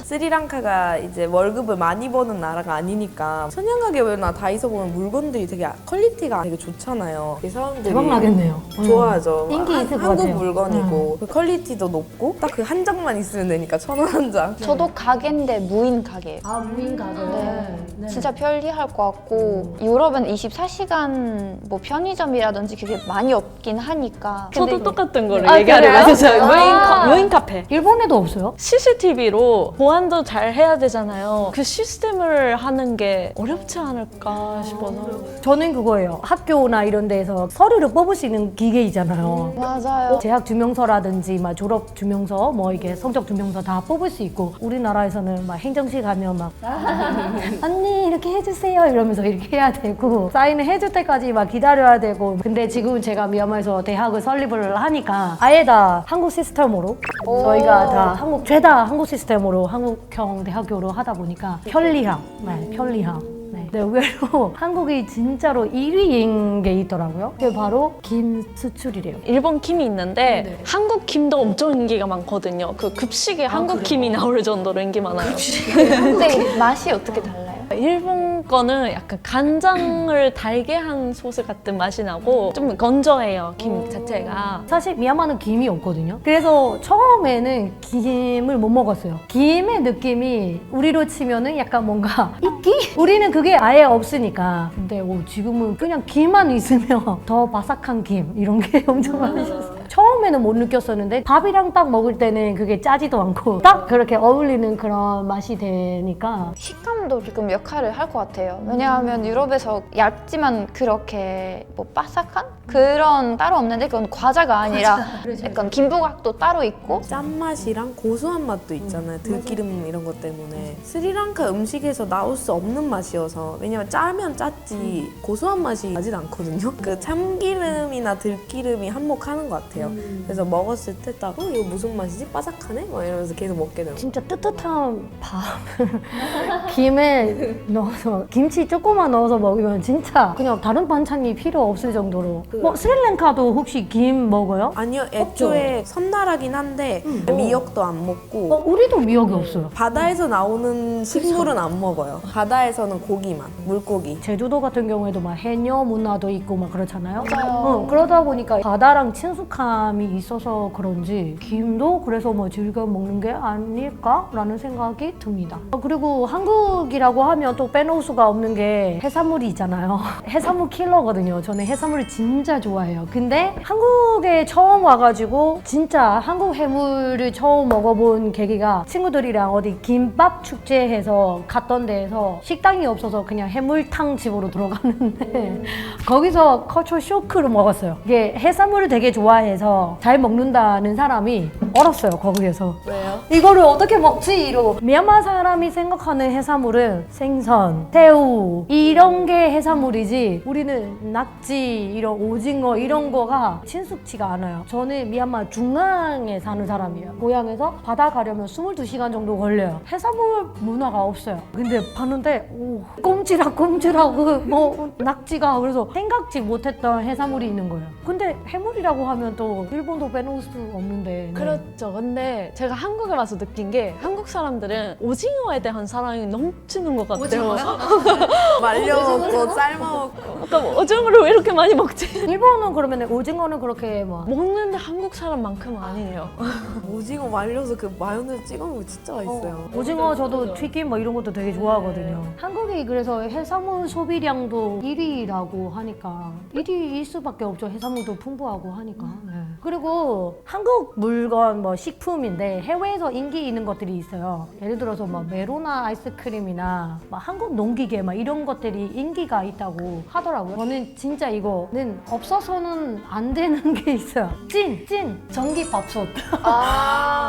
스리랑카가 이제 월급을 많이 버는 나라가 아니니까 천양 가게 왜나 다이소 보면 물건들이 되게 퀄리티가 되게 좋잖아요. 이 사람들이 대박 나겠네요. 좋아하죠. 인기 있을 것 한국 같아요. 물건이고 그 퀄리티도 높고 딱 그 한 장만 있으면 되니까 1,000원 한 장. 저도 가게인데 무인 가게예요. 무인 가게. 네. 진짜 편리할 것 같고 유럽은 24시간 뭐 편의점이라든지 그게 많이 없긴 하니까. 저도 근데 똑같은 거를 아, 얘기하려고 그래요? 했어요. 무인 카페. 일본에도 없어요? CCTV로 보안도 잘 해야 되잖아요. 그 시스템을 하는 게 어렵지 않을까 싶어서. 저는 그거예요. 학교나 이런 데서 서류를 뽑을 수 있는 기계 있잖아요. 맞아요. 재학 증명서라든지 막 졸업 증명서, 뭐 이게 성적 증명서 다 뽑을 수 있고 우리나라에서는 막 행정실 가면 막 언니 이렇게 해주세요 이러면서 이렇게 해야 되고 사인을 해줄 때까지 막 기다려야 되고. 근데 지금 제가 미얀마에서 대학을 설립을 하니까 아예 다 한국 시스템으로 저희가 다 죄다 한국 시스템으로 한국형 대학교로 하다 보니까 편리함, 편리함. 네, 의외로 한국이 진짜로 1위인 게 있더라고요. 그게 바로 김 수출이래요. 일본 김이 있는데 한국 김도 엄청 인기가 많거든요. 그 급식에 한국 김이 나올 정도로 인기 많아요. 근데 맛이 어떻게 달라요? 일본 거는 약간 간장을 달게 한 소스 같은 맛이 나고 좀 건조해요, 김 자체가. 사실 미얀마는 김이 없거든요. 그래서 처음에는 김을 못 먹었어요. 김의 느낌이 우리로 치면은 약간 뭔가 이끼? 우리는 그게 아예 없으니까. 근데 지금은 그냥 김만 있으면 더 바삭한 김 이런 게 엄청 맛있었어요. 처음에는 못 느꼈었는데 밥이랑 딱 먹을 때는 그게 짜지도 않고 딱 그렇게 어울리는 그런 맛이 되니까 식감도 조금 역할을 할 것 같아요. 왜냐하면 유럽에서 얇지만 그렇게 뭐 바삭한 그런 따로 없는데 그건 과자가 아니라 약간 김부각도 따로 있고 짠맛이랑 고소한 맛도 있잖아요. 들기름 이런 것 때문에. 스리랑카 음식에서 나올 수 없는 맛이어서 왜냐면 짜면 짰지 고소한 맛이 나진 않거든요. 그 참기름이나 들기름이 한몫하는 것 같아요. 그래서 먹었을 때 딱 이거 무슨 맛이지? 바삭하네? 막 이러면서 계속 먹게 되고. 진짜 뜨뜻한 밥을 김에 넣어서 김치 조금만 넣어서 먹으면 진짜 그냥 다른 반찬이 필요 없을 정도로. 뭐 스리랑카도 혹시 김 먹어요? 아니요, 애초에 섬나라긴 한데 미역도 안 먹고 우리도 미역이 없어요. 바다에서 나오는 식물은 안 먹어요. 바다에서는 고기만, 물고기. 제주도 같은 경우에도 막 해녀 문화도 있고 막 그렇잖아요. 그러다 보니까 바다랑 친숙함이 있어서 그런지 김도 그래서 뭐 즐겨 먹는 게 아닐까라는 생각이 듭니다. 그리고 한국이라고 하면 또 빼놓을 수가 없는 게 해산물이 있잖아요. 해산물 킬러거든요. 저는 해산물을 진짜 좋아해요. 근데 한국에 처음 와가지고 진짜 한국 해물을 처음 먹어본 계기가 친구들이랑 어디 김밥 축제해서 갔던 데에서 식당이 없어서 그냥 해물탕 집으로 들어갔는데 거기서 커처 쇼크를 먹었어요. 이게 해산물을 되게 좋아해서 잘 먹는다는 사람이 얼었어요. 거기에서. 왜요? 이거를 어떻게 먹지? 이러고. 미얀마 사람이 생각하는 해산물은 생선, 새우 이런 게 해산물이지 우리는 낙지, 이런 오징어 이런 거가 친숙치가 않아요. 저는 미얀마 중앙에 사는 사람이에요. 고향에서 바다 가려면 22시간 정도 걸려요. 해산물 문화가 없어요. 근데 봤는데 꼼지락꼼지락 뭐 낙지가 그래서 생각지 못했던 해산물이 있는 거예요. 근데 해물이라고 하면 또 일본도 빼놓을 수 없는데. 네. 그렇죠. 근데 제가 한국에 와서 느낀 게 한국 사람들은 오징어에 대한 사랑이 넘치는 것 같아요. 말려먹고 삶아먹고. 그러니까 오징어를 왜 이렇게 많이 먹지? 일본은 그러면 오징어는 그렇게 뭐 먹는데 한국 사람만큼 아니에요. 오징어 말려서 그 마요네즈 찍어 먹으면 진짜 맛있어요. 오징어 저도 튀김 뭐 이런 것도 되게 좋아하거든요. 한국이 그래서 해산물 소비량도 1위라고 하니까 1위일 수밖에 없죠. 해산물도 풍부하고 하니까. 네. 그리고 한국 물건 뭐 식품인데 해외에서 인기 있는 것들이 있어요. 예를 들어서 뭐 메로나 아이스크림이나 막 한국 농기계 막 이런 것들이 인기가 있다고 하더라고요. 저는 진짜 이거는 없어서는 안 되는 게 있어요. 찐 전기밥솥.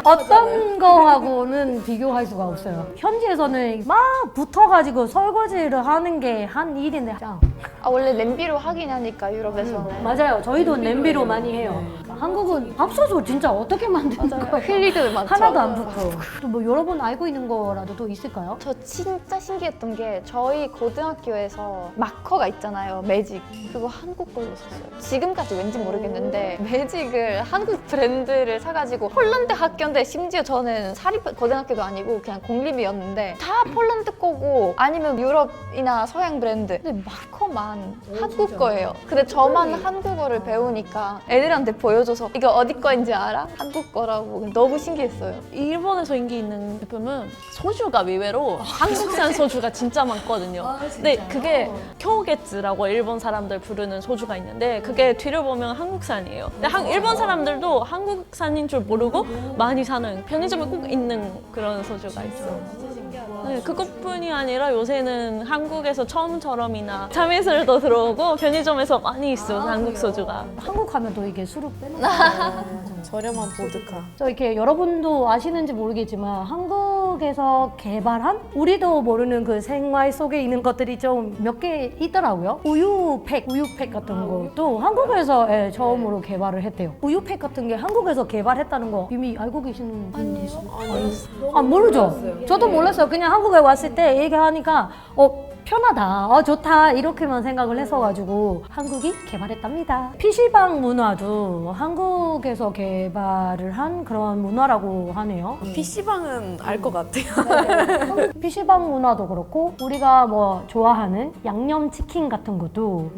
어떤 거하고는 비교할 수가 없어요. 현지에서는 막 붙어가지고 설거지를 하는 게 한 일인데 짱. 원래 냄비로 하긴 하니까 유럽에서는. 맞아요. 저희도 냄비로 많이 해요. 한국은 밥솥을 진짜 어떻게 만드는 거예요? 흘리들 많죠. 하나도 안 붙어. 또 뭐 여러분 알고 있는 거라도 또 있을까요? 저 진짜 신기했던 게 저희 고등학교에서 마커가 있잖아요. 매직. 그거 한국 걸로 썼어요. 지금까지 왠지 모르겠는데 매직을 한국 브랜드를 사가지고 폴란드 학교인데 심지어 저는 사립 고등학교도 아니고 그냥 공립이었는데 다 폴란드 거고 아니면 유럽이나 서양 브랜드. 근데 마커만 한국 거예요. 근데 저만 한국어를 배우니까 애들한테 보여줘서 이거 어디 거인지 알아? 한국 거라고. 너무 신기했어요. 일본에서 인기 있는 제품은 소주가 의외로 한국산 소주가 진짜 많거든요. 근데 그게 쿄게츠라고 일본 사람들 부르는 소주가 있는데 그게 뒤를 보면 한국산이에요. 근데 일본 사람들도 한국산인 줄 모르고 많이 사는 편의점에 꼭 있는 그런 소주가 있어요. 네, 그것뿐이 아니라 요새는 한국에서 처음처럼이나 참이슬도 들어오고 편의점에서 많이 있어요. 한국 소주가. 한국 하면 또 이게 술을 빼는 저렴한 보드카. 저 이렇게 여러분도 아시는지 모르겠지만 한국에서 개발한 우리도 모르는 그 생활 속에 있는 것들이 좀 몇 개 있더라고요. 우유팩 같은 것도 한국에서 처음으로 개발을 했대요. 우유팩 같은 게 한국에서 개발했다는 거 이미 알고 계시는 분이 있어요? 아, 모르죠? 저도 몰랐어요. 그냥 한국에 왔을 때 얘기하니까 편하다, 좋다 이렇게만 생각을 했어가지고 한국이 개발했답니다. PC방 문화도 한국에서 개발을 한 그런 문화라고 하네요. PC방은 알 것 같아요. PC방 문화도 그렇고 우리가 뭐 좋아하는 양념치킨 같은 것도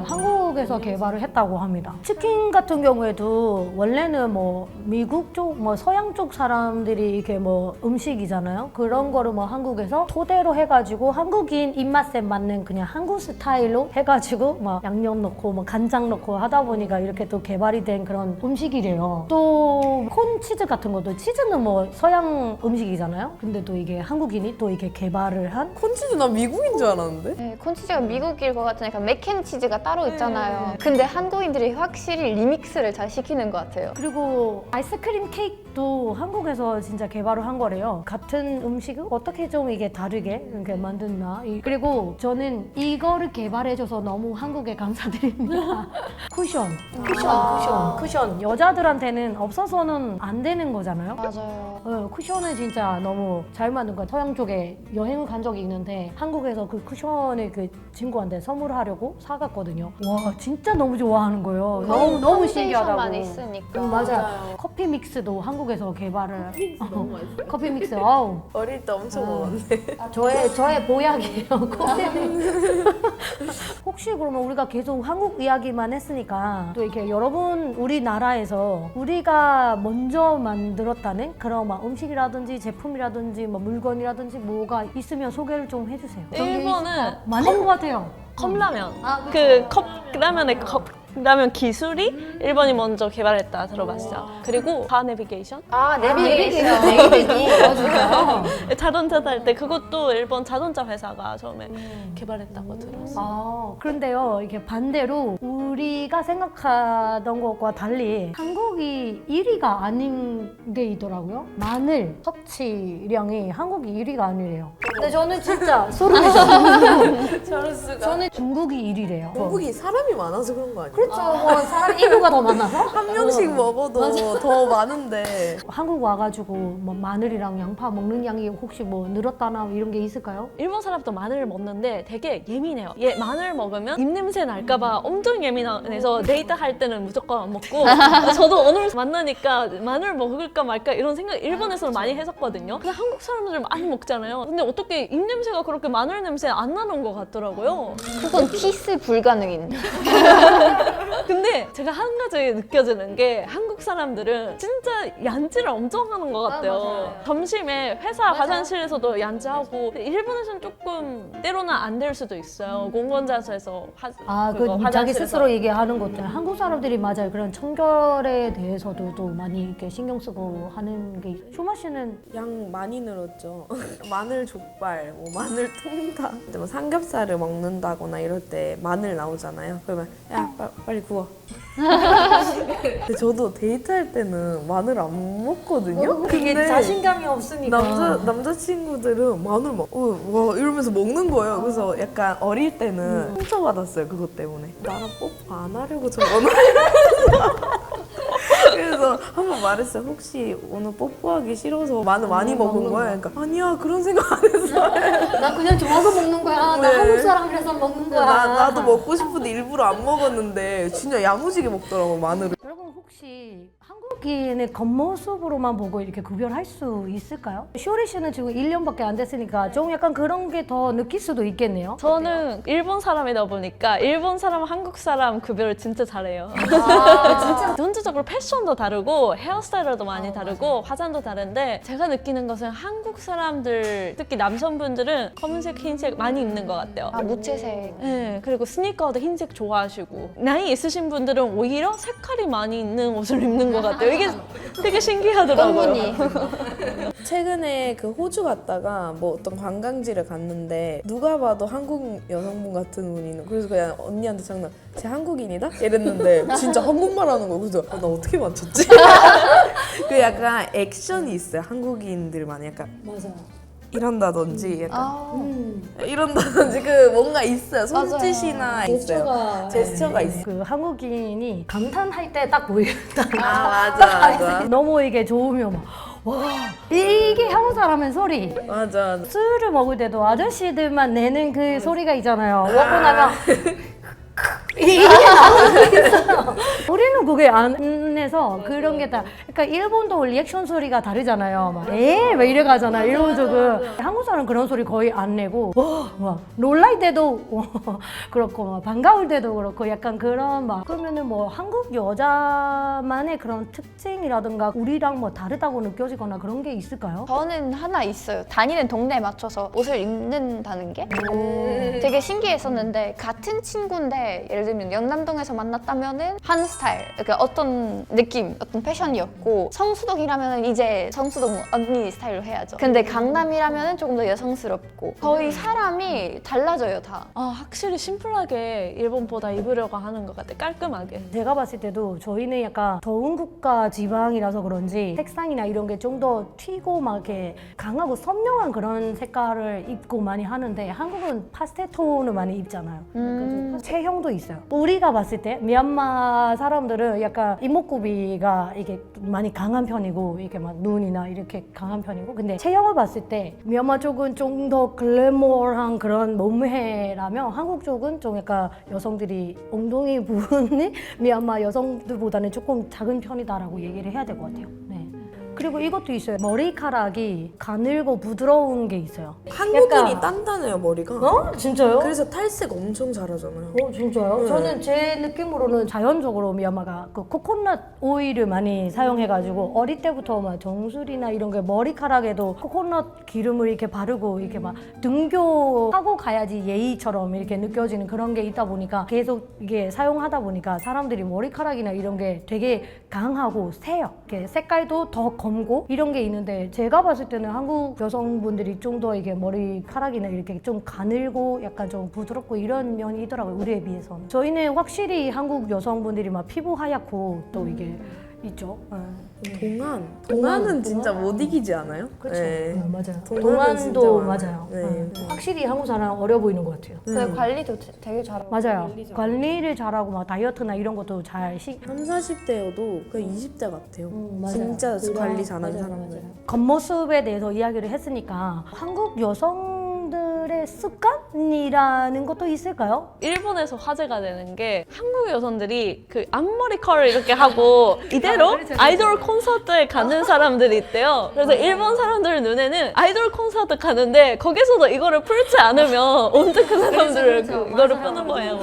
한국에서 개발을 했다고 합니다. 치킨 같은 경우에도 원래는 뭐 미국 쪽, 뭐 서양 쪽 사람들이 이렇게 뭐 음식이잖아요. 그런 거를 뭐 한국에서 토대로 해가지고 한국인 입맛에 맞는 그냥 한국 스타일로 해가지고 막 양념 넣고 뭐 간장 넣고 하다 보니까 이렇게 또 개발이 된 그런 음식이래요. 또 콘치즈 같은 것도 치즈는 뭐 서양 음식이잖아요. 근데 또 이게 한국인이 또 이렇게 개발을 한 콘치즈 나 미국인 줄 알았는데? 네, 콘치즈가 미국일 것 같은 약간 맥앤치즈가 따로 있잖아요. 근데 한국인들이 확실히 리믹스를 잘 시키는 것 같아요. 그리고 아이스크림 케이크도 한국에서 진짜 개발을 한 거래요. 같은 음식을 어떻게 좀 이게 다르게 이렇게 만드나. 그리고 저는 이거를 개발해줘서 너무 한국에 감사드립니다. 쿠션. 여자들한테는 없어서는 안 되는 거잖아요. 맞아요. 쿠션은 진짜 너무 잘 만든 거예요. 서양 쪽에 여행 간 적이 있는데 한국에서 그 쿠션을 그 친구한테 선물하려고 사갔거든요. 와 진짜 너무 좋아하는 거예요. 너무 신기하다고. 컨디션만 있으니까. 맞아요. 커피 믹스도 한국에서 개발을. 너무 맛있어. 커피 믹스. 어우. 어릴 때 엄청 먹었는데. 저의 보약이에요. 커피 믹스. 혹시 그러면 우리가 계속 한국 이야기만 했으니까 또 이렇게 여러분 우리나라에서 우리가 먼저 만들었다는 그런 막 음식이라든지 제품이라든지 뭐 물건이라든지 뭐가 있으면 소개를 좀 해주세요. 일본은 많은 것 같아요. 컵라면. 그 컵라면의 컵라면 기술이 일본이 먼저 개발했다 들어봤어요. 그리고 카 내비게이션? 네이비게이션. 자동차 탈 때 그것도 일본 자동차 회사가 처음에 개발했다고 들었어요. 그런데요, 이게 반대로 우리가 생각하던 것과 달리 한국이 1위가 아닌 게 있더라고요. 마늘 섭취량이 한국이 1위가 아니래요. 근데 저는 진짜 소름이 돋아요. 저는 중국이 1위래요. 중국이 사람이 많아서 그런 거 아니에요? 그렇죠. 뭐 사람 인구가 더 많아서 한 명씩 먹어도 더 많은데 한국 와가지고 뭐 마늘이랑 양파 먹는 양이 혹시 뭐 늘었다나 이런 게 있을까요? 일본 사람도 마늘을 먹는데 되게 예민해요. 마늘 먹으면 입냄새 날까봐 엄청 예민해서 데이트할 때는 무조건 안 먹고 저도 오늘 만나니까 마늘 먹을까 말까 이런 생각 일본에서는 많이 했었거든요. 근데 한국 사람들 많이 먹잖아요. 근데 어떻게 입냄새가 그렇게 마늘 냄새 안 나는 것 같더라고요. 그건 키스 불가능인. 근데 제가 한 가지 느껴지는 게 한국 사람들은 진짜 얀지를 엄청 하는 것 같아요. 점심에 회사 화장실에서도 얀지하고 일본에서는 조금 때로는 안 될 수도 있어요. 공원자에서 자기 스스로 얘기하는 것들. 한국 사람들이 맞아요. 그런 청결에 대해서도 또 많이 이렇게 신경 쓰고 하는 게 있어요. 슈마 씨는 양 많이 늘었죠. 마늘 족발, 뭐 마늘 통닭, 뭐 삼겹살을 먹는다거나 이럴 때 마늘 나오잖아요. 그러면 야 빨리 구워. 근데 저도 데이트할 때는 마늘 안 먹거든요. 그게 근데 자신감이 없으니까. 남자친구들은 마늘 와 이러면서 먹는 거예요. 그래서 약간 어릴 때는 상처받았어요. 그것 때문에. 나랑 뽀뽀 안 하려고 저러나? 그래서 한번 말했어요. 혹시 오늘 뽀뽀하기 싫어서 마늘 많이 먹은 거야? 그러니까 아니야 그런 생각 안 했어. 나 그냥 좋아서 먹는 거야. 나 네. 한국 사람이라서 먹는 거야. 나도 먹고 싶은데 일부러 안 먹었는데 진짜 야무지게 먹더라고 마늘을. 여러분 혹시 한국인의 겉모습으로만 보고 이렇게 구별할 수 있을까요? 쇼리 씨는 지금 1년밖에 안 됐으니까 좀 약간 그런 게 더 느낄 수도 있겠네요. 저는 일본 사람이다 보니까 일본 사람, 한국 사람 구별을 진짜 잘해요. 진짜 전체적으로 패션도 다르고 헤어스타일도 많이 다르고 화장도 다른데 제가 느끼는 것은 한국 사람들 특히 남성분들은 검은색, 흰색 많이 입는 것 같아요. 무채색. 네, 그리고 스니커도 흰색 좋아하시고 나이 있으신 분들은 오히려 색깔이 많이 있는 옷을 입는 것 같아요. 이게 되게 신기하더라고요. 최근에 그 호주 갔다가 뭐 어떤 관광지를 갔는데 누가 봐도 한국 여성분 같은 분이 있는 그래서 그냥 언니한테 장난 쟤 한국인이다? 이랬는데 진짜 한국말 하는 거야. 그래서 나 어떻게 맞췄지? 그 약간 액션이 있어요. 한국인들만 약간 맞아. 이런다든지 약간 이런다든지 그 뭔가 있어요. 손짓이나 있어요. 제스처가 있어요. 그 한국인이 감탄할 때 딱 보인다. 맞아. 너무 이게 좋으면 막 와, 이게 한국 사람의 소리. 맞아. 술을 먹을 때도 아저씨들만 내는 그 소리가 있잖아요. 먹고 나면 이게 나오는 게 있어요. 우리는 그게 안 내서 그런 게 다. 그러니까 일본도 리액션 소리가 다르잖아요. 막 막 이래 가잖아. 일본 쪽은 한국 사람은 그런 소리 거의 안 내고 막 놀랄 때도 그렇고 막 반가울 때도 그렇고 약간 그런 막 그러면은 뭐 한국 여자만의 그런 특징이라든가 우리랑 뭐 다르다고 느껴지거나 그런 게 있을까요? 저는 하나 있어요. 다니는 동네에 맞춰서 옷을 입는다는 게 되게 신기했었는데 같은 친구인데 예를 들면 영남동에서 만났다면은 한 스타일, 그러니까 어떤 느낌, 어떤 패션이었고 성수동이라면 이제 성수동 언니 스타일로 해야죠. 근데 강남이라면 조금 더 여성스럽고 거의 사람이 달라져요 다. 확실히 심플하게 일본보다 입으려고 하는 것 같아. 깔끔하게. 제가 봤을 때도 저희는 약간 더운 국가 지방이라서 그런지 색상이나 이런 게 좀 더 튀고 막 이렇게 강하고 선명한 그런 색깔을 입고 많이 하는데 한국은 파스텔 톤을 많이 입잖아요. 체형도 있어요. 우리가 봤을 때 미얀마 사람들은 약간 이목구비가 이게 많이 강한 편이고 이렇게 막 눈이나 이렇게 강한 편이고 근데 체형을 봤을 때 미얀마 쪽은 좀 더 글래머한 그런 몸매라면 한국 쪽은 좀 약간 여성들이 엉덩이 부분이 미얀마 여성들보다는 조금 작은 편이다라고 얘기를 해야 될 것 같아요. 네. 그리고 이것도 있어요. 머리카락이 가늘고 부드러운 게 있어요. 한국인이 약간- 단단해요 머리가. 어? 진짜요? 그래서 탈색 엄청 잘하잖아요. 진짜요? 네. 저는 제 느낌으로는 자연적으로 미얀마가 그 코코넛 오일을 많이 사용해가지고 어릴 때부터 막 정수리나 이런 게 머리카락에도 코코넛 기름을 이렇게 바르고 이렇게 막 등교하고 가야지 예의처럼 이렇게 느껴지는 그런 게 있다 보니까 계속 이게 사용하다 보니까 사람들이 머리카락이나 이런 게 되게 강하고 세요. 이렇게 색깔도 더 검고 이런 게 있는데 제가 봤을 때는 한국 여성분들이 좀 더 이게 머리카락이나 이렇게 좀 가늘고 약간 좀 부드럽고 이런 면이 있더라고요. 우리에 비해서는. 저희는 확실히 한국 여성분들이 막 피부 하얗고 또 이게 있죠. 동안은 진짜 못 이기지 않아요? 그렇죠. 네. 맞아요. 동안은 진짜 동안도 많아요. 맞아요. 네. 확실히 한국 사람 어려 보이는 것 같아요. 그 관리도 되게 잘하고. 맞아요. 관리를 잘하고 막 다이어트나 이런 것도 잘 30, 40대여도 그냥 20대 같아요. 맞아요. 진짜 관리 잘하는 맞아요, 사람들. 맞아요. 겉모습에 대해서 이야기를 했으니까 한국 여성들의 습관이라는 것도 있을까요? 일본에서 화제가 되는 게 한국 여성들이 그 앞머리 컬을 이렇게 하고 이대로 아이돌 콘서트에 가는 사람들이 있대요. 그래서 일본 사람들 눈에는 아이돌 콘서트 가는데 거기서도 이거를 풀지 않으면 언제 그 사람들을 이거를 푸는 거예요.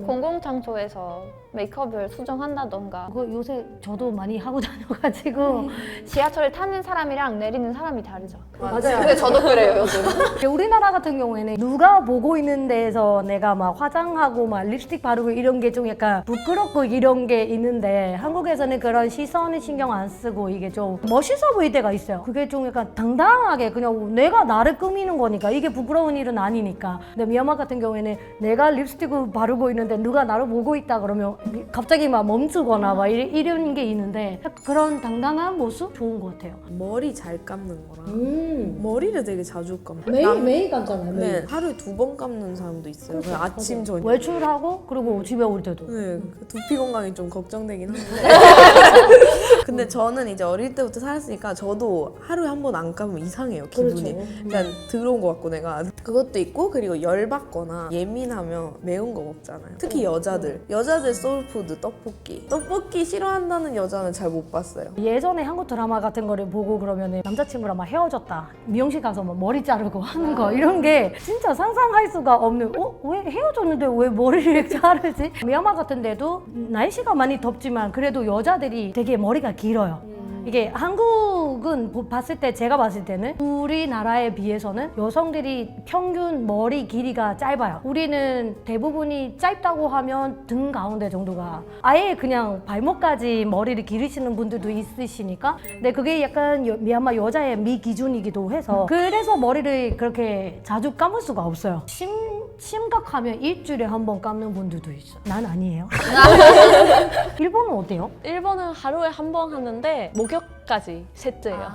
공공장소에서 메이크업을 수정한다던가 그거 요새 저도 많이 하고 다녀가지고 지하철을 타는 사람이랑 내리는 사람이 다르죠. 맞아요. 근데 저도 그래요, 요즘. 우리나라 같은 경우에는 누가 보고 있는 데서 내가 막 화장하고 막 립스틱 바르고 이런 게 좀 약간 부끄럽고 이런 게 있는데 한국에서는 그런 시선을 신경 안 쓰고 이게 좀 멋있어 보일 때가 있어요. 그게 좀 약간 당당하게 그냥 내가 나를 꾸미는 거니까 이게 부끄러운 일은 아니니까. 근데 미얀마 같은 경우에는 내가 립스틱을 바르고 있는데 누가 나를 보고 있다 그러면 갑자기 막 멈추거나 막 이런 게 있는데 그런 당당한 모습 좋은 것 같아요. 머리 잘 감는 거랑 머리를 되게 자주 감아요. 매일 감잖아요. 네, 하루에 2번 감는 사람도 있어요. 그냥 아침 저녁. 외출하고 그리고 집에 올 때도. 네, 그 두피 건강이 좀 걱정되긴 한데. 근데 저는 이제 어릴 때부터 살았으니까 저도 하루에 한 번 안 감으면 이상해요, 기분이. 그냥 더러운 것 같고 내가. 그것도 있고 그리고 열받거나 예민하면 매운 거 먹잖아요. 특히 여자들 소울푸드 떡볶이 싫어한다는 여자는 잘 못 봤어요. 예전에 한국 드라마 같은 거를 보고 그러면 남자친구랑 막 헤어졌다. 미용실 가서 막 머리 자르고 하는 거 이런 게 진짜 상상할 수가 없는 왜 헤어졌는데 왜 머리를 자르지? 미얀마 같은 데도 날씨가 많이 덥지만 그래도 여자들이 되게 머리가 길어요. 이게 한국은 봤을 때 제가 봤을 때는 우리나라에 비해서는 여성들이 평균 머리 길이가 짧아요. 우리는 대부분이 짧다고 하면 등 가운데 정도가 아예 그냥 발목까지 머리를 기르시는 분들도 있으시니까 근데 그게 약간 미얀마 여자의 미기준이기도 해서 그래서 머리를 그렇게 자주 감을 수가 없어요. 심각하면 일주일에 한 번 감는 분들도 있어. 난 아니에요. 일본은 어때요? 일본은 하루에 한 번 하는데 목욕까지 세트예요.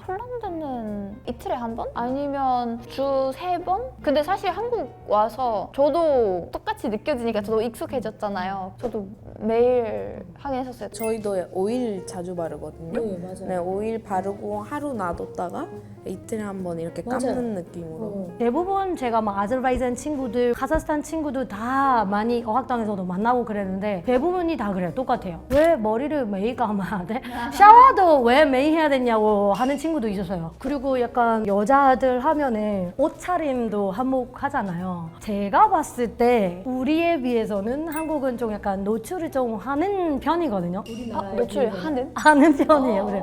폴란드는 이틀에 한 번? 아니면 주 3번? 근데 사실 한국 와서 저도 똑같이 느껴지니까 저도 익숙해졌잖아요. 저도 매일 하긴 했었어요. 저희도 오일 자주 바르거든요. 네, 맞아요. 네, 오일 바르고 하루 놔뒀다가 이틀에 한 번 이렇게 감는 느낌으로. 대부분 제가 막 아제르바이잔 친구들, 카자흐스탄 친구들 다 많이 어학당에서도 만나고 그랬는데 대부분이 다 그래요. 똑같아요. 왜 머리를 매일 감아야 돼? 샤워도 왜 매일 해야 되냐고 하는 친구도 있었어요. 그리고 약간 여자들 하면은 옷차림도 한몫하잖아요. 제가 봤을 때 우리에 비해서는 한국은 좀 약간 노출을 좀 하는 편이거든요. 노출 하는? 하는 편이에요. 그래.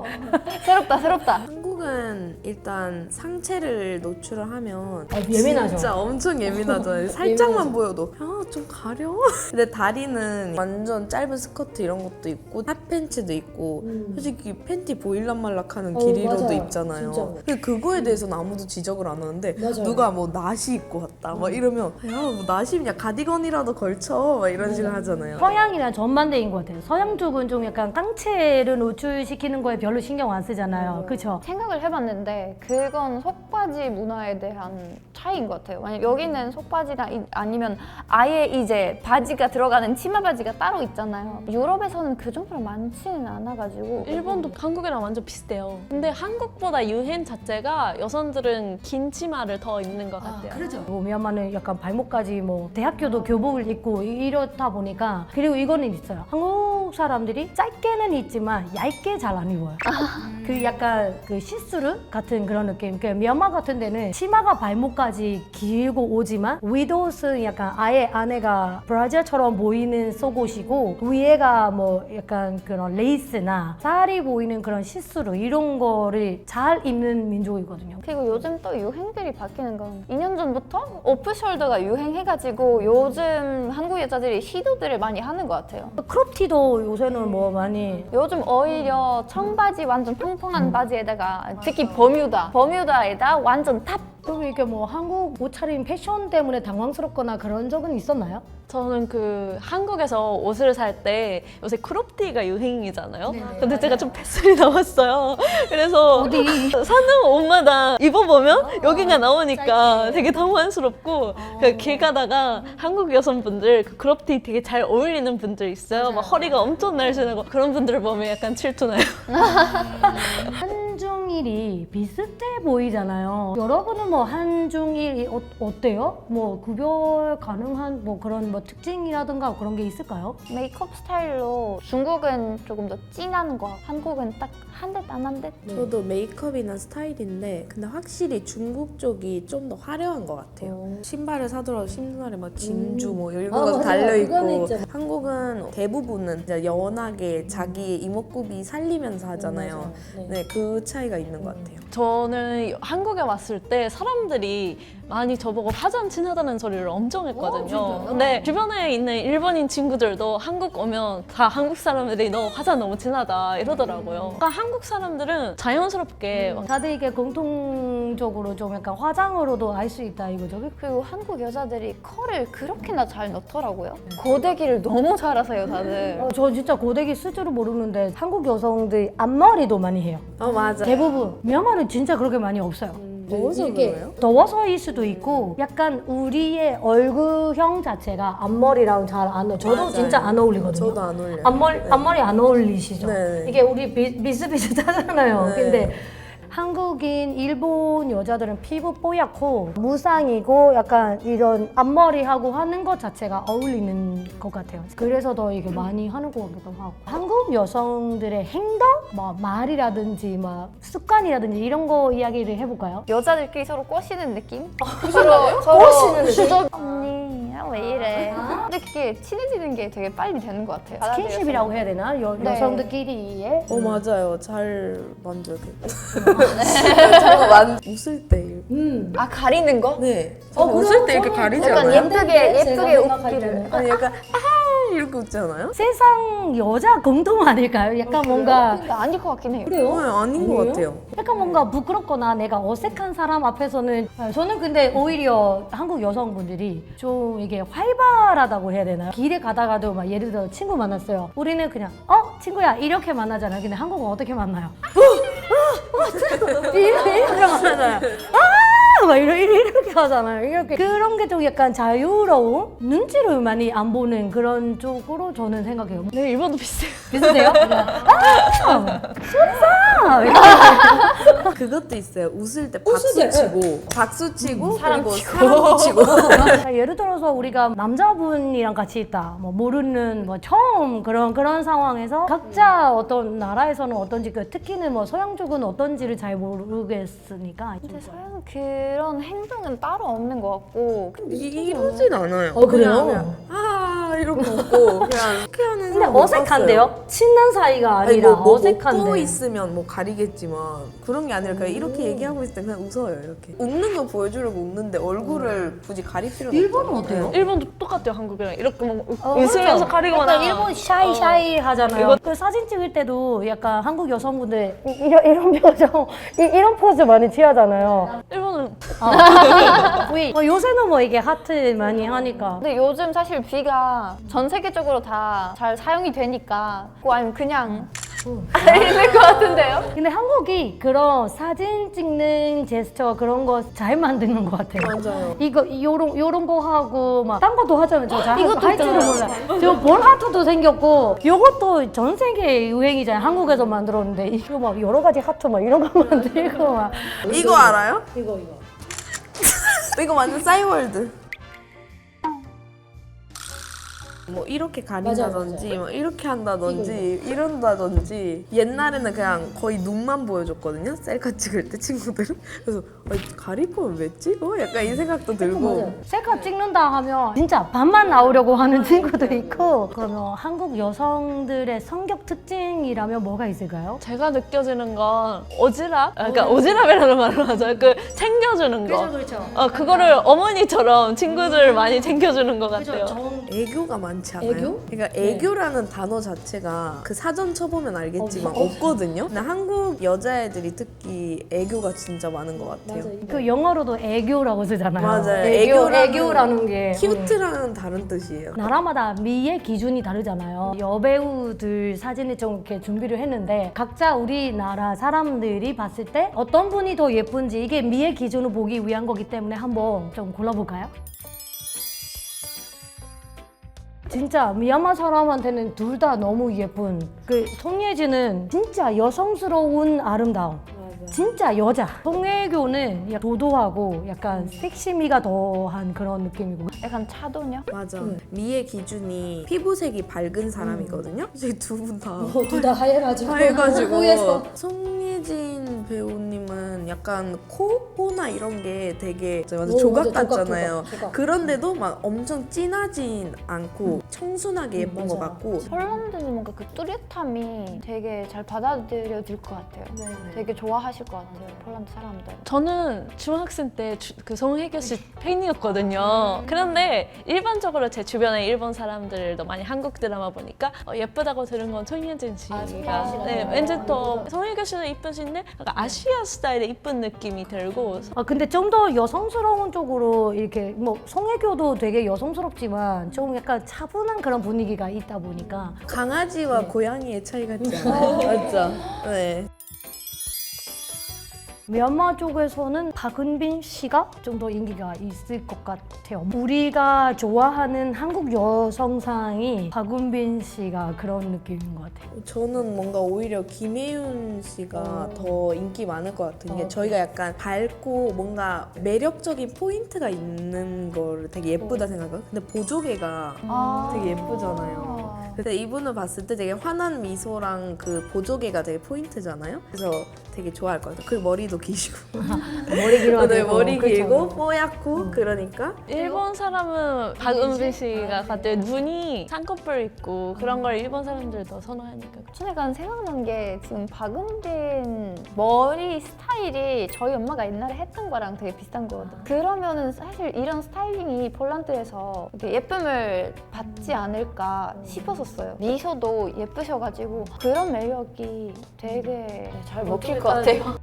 새롭다. 한국은 일단 상체를 노출을 하면 예민하죠. 진짜 엄청 예민하잖아요. 살짝만 보여도 좀 가려. 근데 다리는 완전 짧은 스커트 이런 것도 있고 핫팬츠도 있고 솔직히 팬티 보일락 말락하는 길이로도 맞아요. 입잖아요. 진짜. 근데 그거에 대해서는 아무도 지적을 안 하는데 누가 뭐 나시 입고 왔다 막 이러면 뭐 나시 입냐 가디건이라도 걸쳐 막 이런 식으로 하잖아요. 서양이랑 전반대인 것 같아요. 서양 쪽은 좀 약간 깡체를 노출시키는 거에 별로 신경 안 쓰잖아요. 그렇죠? 생각을 해봤는데 그건 속바지 문화에 대한 차이인 것 같아요. 만약 여기는 속바지나 아니면 아예 이제 바지가 들어가는 치마 바지가 따로 있잖아요. 유럽에서는 그 정도로 많지는 않아가지고 일본도 한국이랑 완전 비슷해요. 근데 한국보다 유행 자체가 여성들은 긴 치마를 더 입는 것 같아요. 미얀마는 약간 발목까지 뭐 대학교도 교복을 입고 이렇다 보니까 그리고 이거는 있어요. 한국 사람들이 짧게는 있지만 얇게 잘 안 입어요. 그 약간 그 시스루 같은 그런 느낌. 그 미얀마 같은 데는 치마가 발목까지 길고 오지만 윗옷은 약간 아예 안에가 브라자처럼 보이는 속옷이고 위에가 뭐 약간 그런 레이스나 살이 보이는 그런 시스루 이런 거를 잘 입는 민족이거든요. 그리고 요즘 또 유행들이 바뀌는 건 2년 전부터 오프숄더가 유행해가지고 요즘 한국 여자들이 시도들을 많이 하는 것 같아요. 크롭티도 요새는 뭐 많이 요즘 오히려 청바지 완전 펑펑한 바지에다가 특히 버뮤다에다 완전 탑 그럼 이게 뭐 한국 옷차림 패션 때문에 당황스럽거나 그런 적은 있었나요? 저는 그 한국에서 옷을 살 때 요새 크롭티가 유행이잖아요. 근데 제가 좀 뱃살이 나왔어요. 그래서 사는 옷마다 입어보면 여기가 나오니까 되게 당황스럽고 그 길 가다가 한국 여성분들 그 크롭티 되게 잘 어울리는 분들 있어요. 막 허리가 엄청 날씬하고 그런 분들을 보면 약간 질투나요. 한중일이 비슷해 보이잖아요. 여러분은 뭐 한중일이 어때요? 뭐 구별 가능한 뭐 그런 뭐 특징이라든가 그런 게 있을까요? 메이크업 스타일로 중국은 조금 더 진한 거, 한국은 딱 한 듯 안 한 듯? 저도 메이크업이나 스타일인데 근데 확실히 중국 쪽이 좀 더 화려한 것 같아요. 신발을 사더라도 신발에 막 진주 뭐 이런 거 맞아. 달려 그거는 있고 있잖아. 한국은 대부분은 진짜 연하게 자기 이목구비 살리면서 하잖아요. 네, 그 차이가 있는 것 같아요. 저는 한국에 왔을 때 사람들이 많이 저보고 화장 진하다는 소리를 엄청 했거든요. 근데 주변에 있는 일본인 친구들도 한국 오면 다 한국 사람들이 너 화장 너무 진하다 이러더라고요. 그러니까 한국 사람들은 자연스럽게 다들 이게 공통적으로 좀 약간 화장으로도 알 수 있다 이거죠. 그리고 한국 여자들이 컬을 그렇게나 잘 넣더라고요. 고데기를 너무 잘하세요, 다들. 저 진짜 고데기 쓸 줄을 모르는데 한국 여성들 앞머리도 많이 해요. 맞아. 대부분 미얀마는 진짜 그렇게 많이 없어요. 더워서 이게 그래요? 더워서일 수도 있고 약간 우리의 얼굴형 자체가 앞머리랑 잘 안 어울려. 저도 맞아요. 진짜 안 어울리거든요. 저도 안 어울려요. 앞머리 안 어울리시죠? 네. 이게 우리 비슷비슷하잖아요. 네. 근데 한국인, 일본 여자들은 피부 뽀얗고 무쌍이고 약간 이런 앞머리하고 하는 것 자체가 어울리는 것 같아요. 그래서 더 이게 많이 하는 것 같기도 하고. 한국 여성들의 행동? 뭐 말이라든지 막 습관이라든지 이런 거 이야기를 해볼까요? 여자들끼리 서로 꼬시는 느낌? 서로 주접 언니 왜 이래? 근데 그게 친해지는 게 되게 빨리 되는 것 같아요. 스킨십이라고 해야 되나? 네. 여성들끼리의 맞아요. 잘 만져요. 제가 웃을 때. 아 가리는 거? 네. 웃을 때 이렇게 가리지 약간 않아요? 예쁘게 웃기를. 아니 약간 이렇게 웃지 않아요? 세상 여자 공통 아닐까요? 약간 뭔가 근데 아닐 것 같긴 해요. 아닌 것 같아요. 약간 뭔가 부끄럽거나 내가 어색한 사람 앞에서는 저는 근데 오히려 한국 여성분들이 좀 이게 활발하다고 해야 되나요? 길에 가다가도 막 예를 들어 친구 만났어요. 우리는 그냥 친구야 이렇게 만나잖아요. 근데 한국은 어떻게 만나요? 이렇게 만나잖아요. 막 이렇게 하잖아요. 이렇게 그런 게 좀 약간 자유로운 눈치를 많이 안 보는 그런 쪽으로 저는 생각해요. 네, 일본도 비슷해요. 비슷해요? 그것도 있어요. 웃을 때 박수 치고, 박수 치고, 사람 그리고 치고. 사람 치고. 자, 예를 들어서 우리가 남자분이랑 같이 있다, 뭐 모르는 뭐 처음 그런 상황에서 각자 어떤 나라에서는 어떤지 특히는 뭐 서양 쪽은 어떤지를 잘 모르겠으니까. 근데 서양 그런 행동은 따로 없는 것 같고 이러진 않아요. 그래요? 이러고 웃고 그냥 이렇게 하는 근데 사람 못 어색한데요? 친한 사이가 봤어요. 아니라 뭐 어색한데. 웃고 있으면 뭐 가리겠지만 그런 게 아니라 그냥 이렇게 얘기하고 있을 때 그냥 웃어요. 이렇게 웃는 거 보여주려고 웃는데 얼굴을 굳이 가릴 필요는 일본은 없잖아요. 어때요? 일본도 똑같아요, 한국이랑. 이렇게 막 그렇죠. 웃으면서 가리거나. 약간 일본 샤이 하잖아요. 그 사진 찍을 때도 약간 한국 여성분들 이런 표정, 이런 포즈 많이 취하잖아요. 일본은 요새는 뭐 이게 하트 많이 하니까. 근데 요즘 사실 V가 전 세계적으로 다 잘 사용이 되니까 아니면 그냥 있는 것 같은데요? 근데 한국이 그런 사진 찍는 제스처 그런 거 잘 만드는 것 같아요. 맞아요. 요런 거 하고 막 딴 것도 하잖아요. 저 잘 이것도 할 줄은 몰라. 저 볼 하트도 생겼고 요것도 전 세계 유행이잖아요. 한국에서 만들었는데 이거 막 여러 가지 하트 막 이런 거 만들고 막 이거 알아요? 이거 완전 싸이월드. 뭐 이렇게 가린다든지 뭐 이렇게 한다든지 이런다든지 옛날에는 그냥 거의 눈만 보여줬거든요. 셀카 찍을 때 친구들은. 그래서 가릴 거면 왜 찍어? 약간 이 생각도 들고. 셀카 찍는다 하면 진짜 반만 나오려고 하는 친구도 있고. 그러면 한국 여성들의 성격 특징이라면 뭐가 있을까요? 제가 느껴지는 건 오지랖? 그러니까 오지랖이라는 말을 하죠. 챙겨주는 거. 그렇죠. 그거를 어머니처럼 친구들 많이 챙겨주는 것 같아요. 애교가 많이 많지 않아요? 애교? 그러니까 애교라는 단어 자체가 그 사전 쳐보면 알겠지만 없거든요. 근데 한국 여자애들이 특히 애교가 진짜 많은 것 같아요. 그 영어로도 애교라고 쓰잖아요. 맞아요. 애교라는 게 큐트라는 다른 뜻이에요. 나라마다 미의 기준이 다르잖아요. 여배우들 사진을 좀 이렇게 준비를 했는데 각자 우리나라 사람들이 봤을 때 어떤 분이 더 예쁜지 이게 미의 기준을 보기 위한 거기 때문에 한번 좀 골라볼까요? 진짜 미얀마 사람한테는 둘 다 너무 예쁜 그 송예진은 진짜 여성스러운 아름다움 진짜 여자. 송혜교는 약간 도도하고 약간 섹시미가 더한 그런 느낌이고 약간 차도녀? 맞아. 미의 기준이 피부색이 밝은 사람이거든요. 이제 두 분 다. 둘 다 하얘가지고 해가지고 후에서 송예진 배우님은 약간 코나 이런 게 되게 완전 오, 조각 맞아, 같잖아요. 조각. 그런데도 막 엄청 진하진 않고 청순하게 예쁜 것 맞아. 같고 폴란드는 뭔가 그 뚜렷함이 되게 잘 받아들여질 것 같아요. 되게 좋아하실 것 같아요, 폴란드 사람들. 저는 중학생 때 그 송혜교 씨 팬이었거든요. 그런데 일반적으로 제 주변에 일본 사람들도 많이 한국 드라마 보니까 예쁘다고 들은 건 송혜진 씨가. 네, 왠지 또 송혜교 씨도 이쁘신데 약간 아시아 스타일의 이쁜 느낌이 들고. 근데 좀 더 여성스러운 쪽으로 이렇게 뭐 송혜교도 되게 여성스럽지만 좀 약간 차분한 그런 분위기가 있다 보니까 강아지와 고양이의 차이 같지 않아요? 맞죠? 네. 미얀마 쪽에서는 박은빈 씨가 좀 더 인기가 있을 것 같아요. 우리가 좋아하는 한국 여성상이 박은빈 씨가 그런 느낌인 것 같아요. 저는 뭔가 오히려 김혜윤 씨가 더 인기 많을 것 같은 게 저희가 약간 밝고 뭔가 매력적인 포인트가 있는 걸 되게 예쁘다 생각해요. 근데 보조개가 되게 예쁘잖아요. 근데 이분을 봤을 때 되게 환한 미소랑 그 보조개가 되게 포인트잖아요. 그래서 되게 좋아할 것 같아요. 그리고 머리도 기시고. 머리 길어야 네, 되고 머리 그쵸. 길고 뽀얗고 그러니까 일본 사람은 박은빈 씨가 같은 눈이 쌍꺼풀 있고 그런 걸 일본 사람들 더 선호하니까. 저는 약간 생각난 게 지금 박은빈 머리 스타일이 저희 엄마가 옛날에 했던 거랑 되게 비슷한 거거든요. 그러면은 사실 이런 스타일링이 폴란드에서 이렇게 예쁨을 받지 않을까 싶었었어요. 미소도 예쁘셔가지고 그런 매력이 되게 잘 먹힐 것 같아요.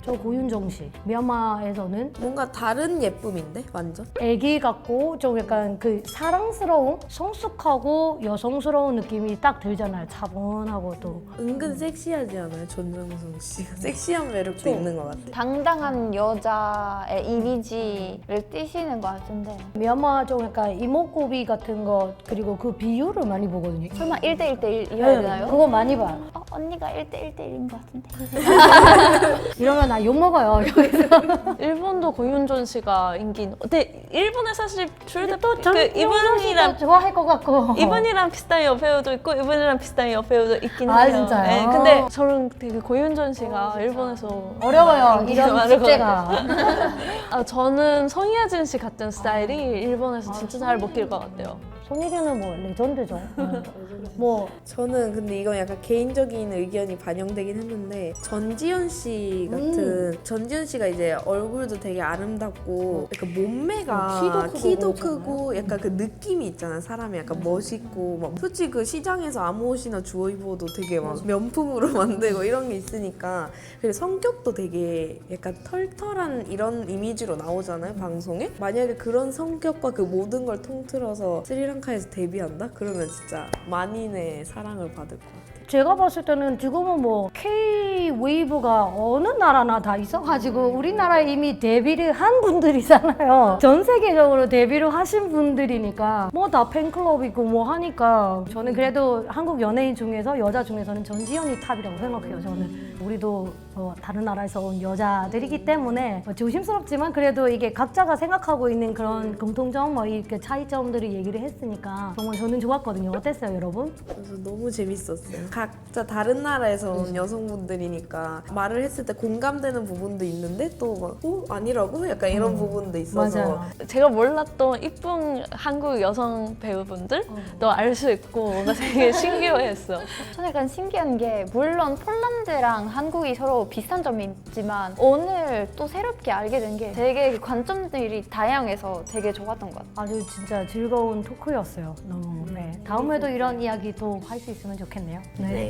저 고윤정 씨 미얀마에서는 뭔가 다른 예쁨인데 완전 애기 같고 좀 약간 그 사랑스러운 성숙하고 여성스러운 느낌이 딱 들잖아요. 차분하고 또 은근 섹시하지 않아요? 전정성 씨가 섹시한 매력도 있는 것 같아요. 당당한 여자의 이미지를 띠시는 것 같은데 미얀마 좀 약간 이목구비 같은 것 그리고 그 비율을 많이 보거든요. 설마 1대1대1 이어야 되나요? 그거 많이 봐요. 언니가 1대1대1인 것 같은데 이러면 나 욕먹어요. 일본도 고윤정 씨가 인기. 근데 일본에 사실 또 이분이랑 좋아할 것 같고 이분이랑 비슷한 여배우도 있고 이분이랑 비슷한 여배우도 있긴 아, 해요. 진짜요? 네, 근데 저는 되게 고윤정 씨가 일본에서 어려워요. 인기가 이런 많을 것 숙제가. 저는 송혜진 씨 같은 스타일이 일본에서 진짜 잘 먹힐 것 같아요. 송혜교는 뭐 레전드죠. 뭐 저는 근데 이건 약간 개인적인 의견이 반영되긴 했는데 전지현 씨 같은 전지현 씨가 이제 얼굴도 되게 아름답고 약간 몸매가 키도 크고 약간 그 느낌이 있잖아요. 사람이 약간 멋있고 막 솔직히 그 시장에서 아무 옷이나 주워 입어도 되게 막 명품으로 만들고 이런 게 있으니까 그리고 성격도 되게 약간 털털한 이런 이미지로 나오잖아요. 방송에 만약에 그런 성격과 그 모든 걸 통틀어서 스리랑카에서 데뷔한다? 그러면 진짜 만인의 사랑을 받을 것 같아요. 제가 봤을 때는 지금은 뭐 K-웨이브가 어느 나라나 다 있어가지고 우리나라에 이미 데뷔를 한 분들이잖아요. 전 세계적으로 데뷔를 하신 분들이니까 뭐 다 팬클럽이고 뭐 하니까 저는 그래도 한국 연예인 중에서 여자 중에서는 전지현이 탑이라고 생각해요. 저는 우리도 다른 나라에서 온 여자들이기 때문에 조심스럽지만 그래도 이게 각자가 생각하고 있는 그런 공통점 뭐 이렇게 차이점들을 얘기를 했으니까 정말 저는 좋았거든요. 어땠어요, 여러분? 그래서 너무 재밌었어요. 각자 다른 나라에서 온 여성분들이니까 말을 했을 때 공감되는 부분도 있는데 또 막 아니라고? 약간 이런 부분도 있어서 맞아요. 제가 몰랐던 이쁜 한국 여성 배우분들도 알 수 있고 뭔가 되게 신기했어. 저는 약간 신기한 게 물론 폴란드랑 한국이 서로 비슷한 점이 있지만 오늘 또 새롭게 알게 된 게 되게 관점들이 다양해서 되게 좋았던 것 같아요. 아주 진짜 즐거운 토크였어요. 너무. 네. 다음에도 이런 이야기 또 할 수 있으면 좋겠네요. 네.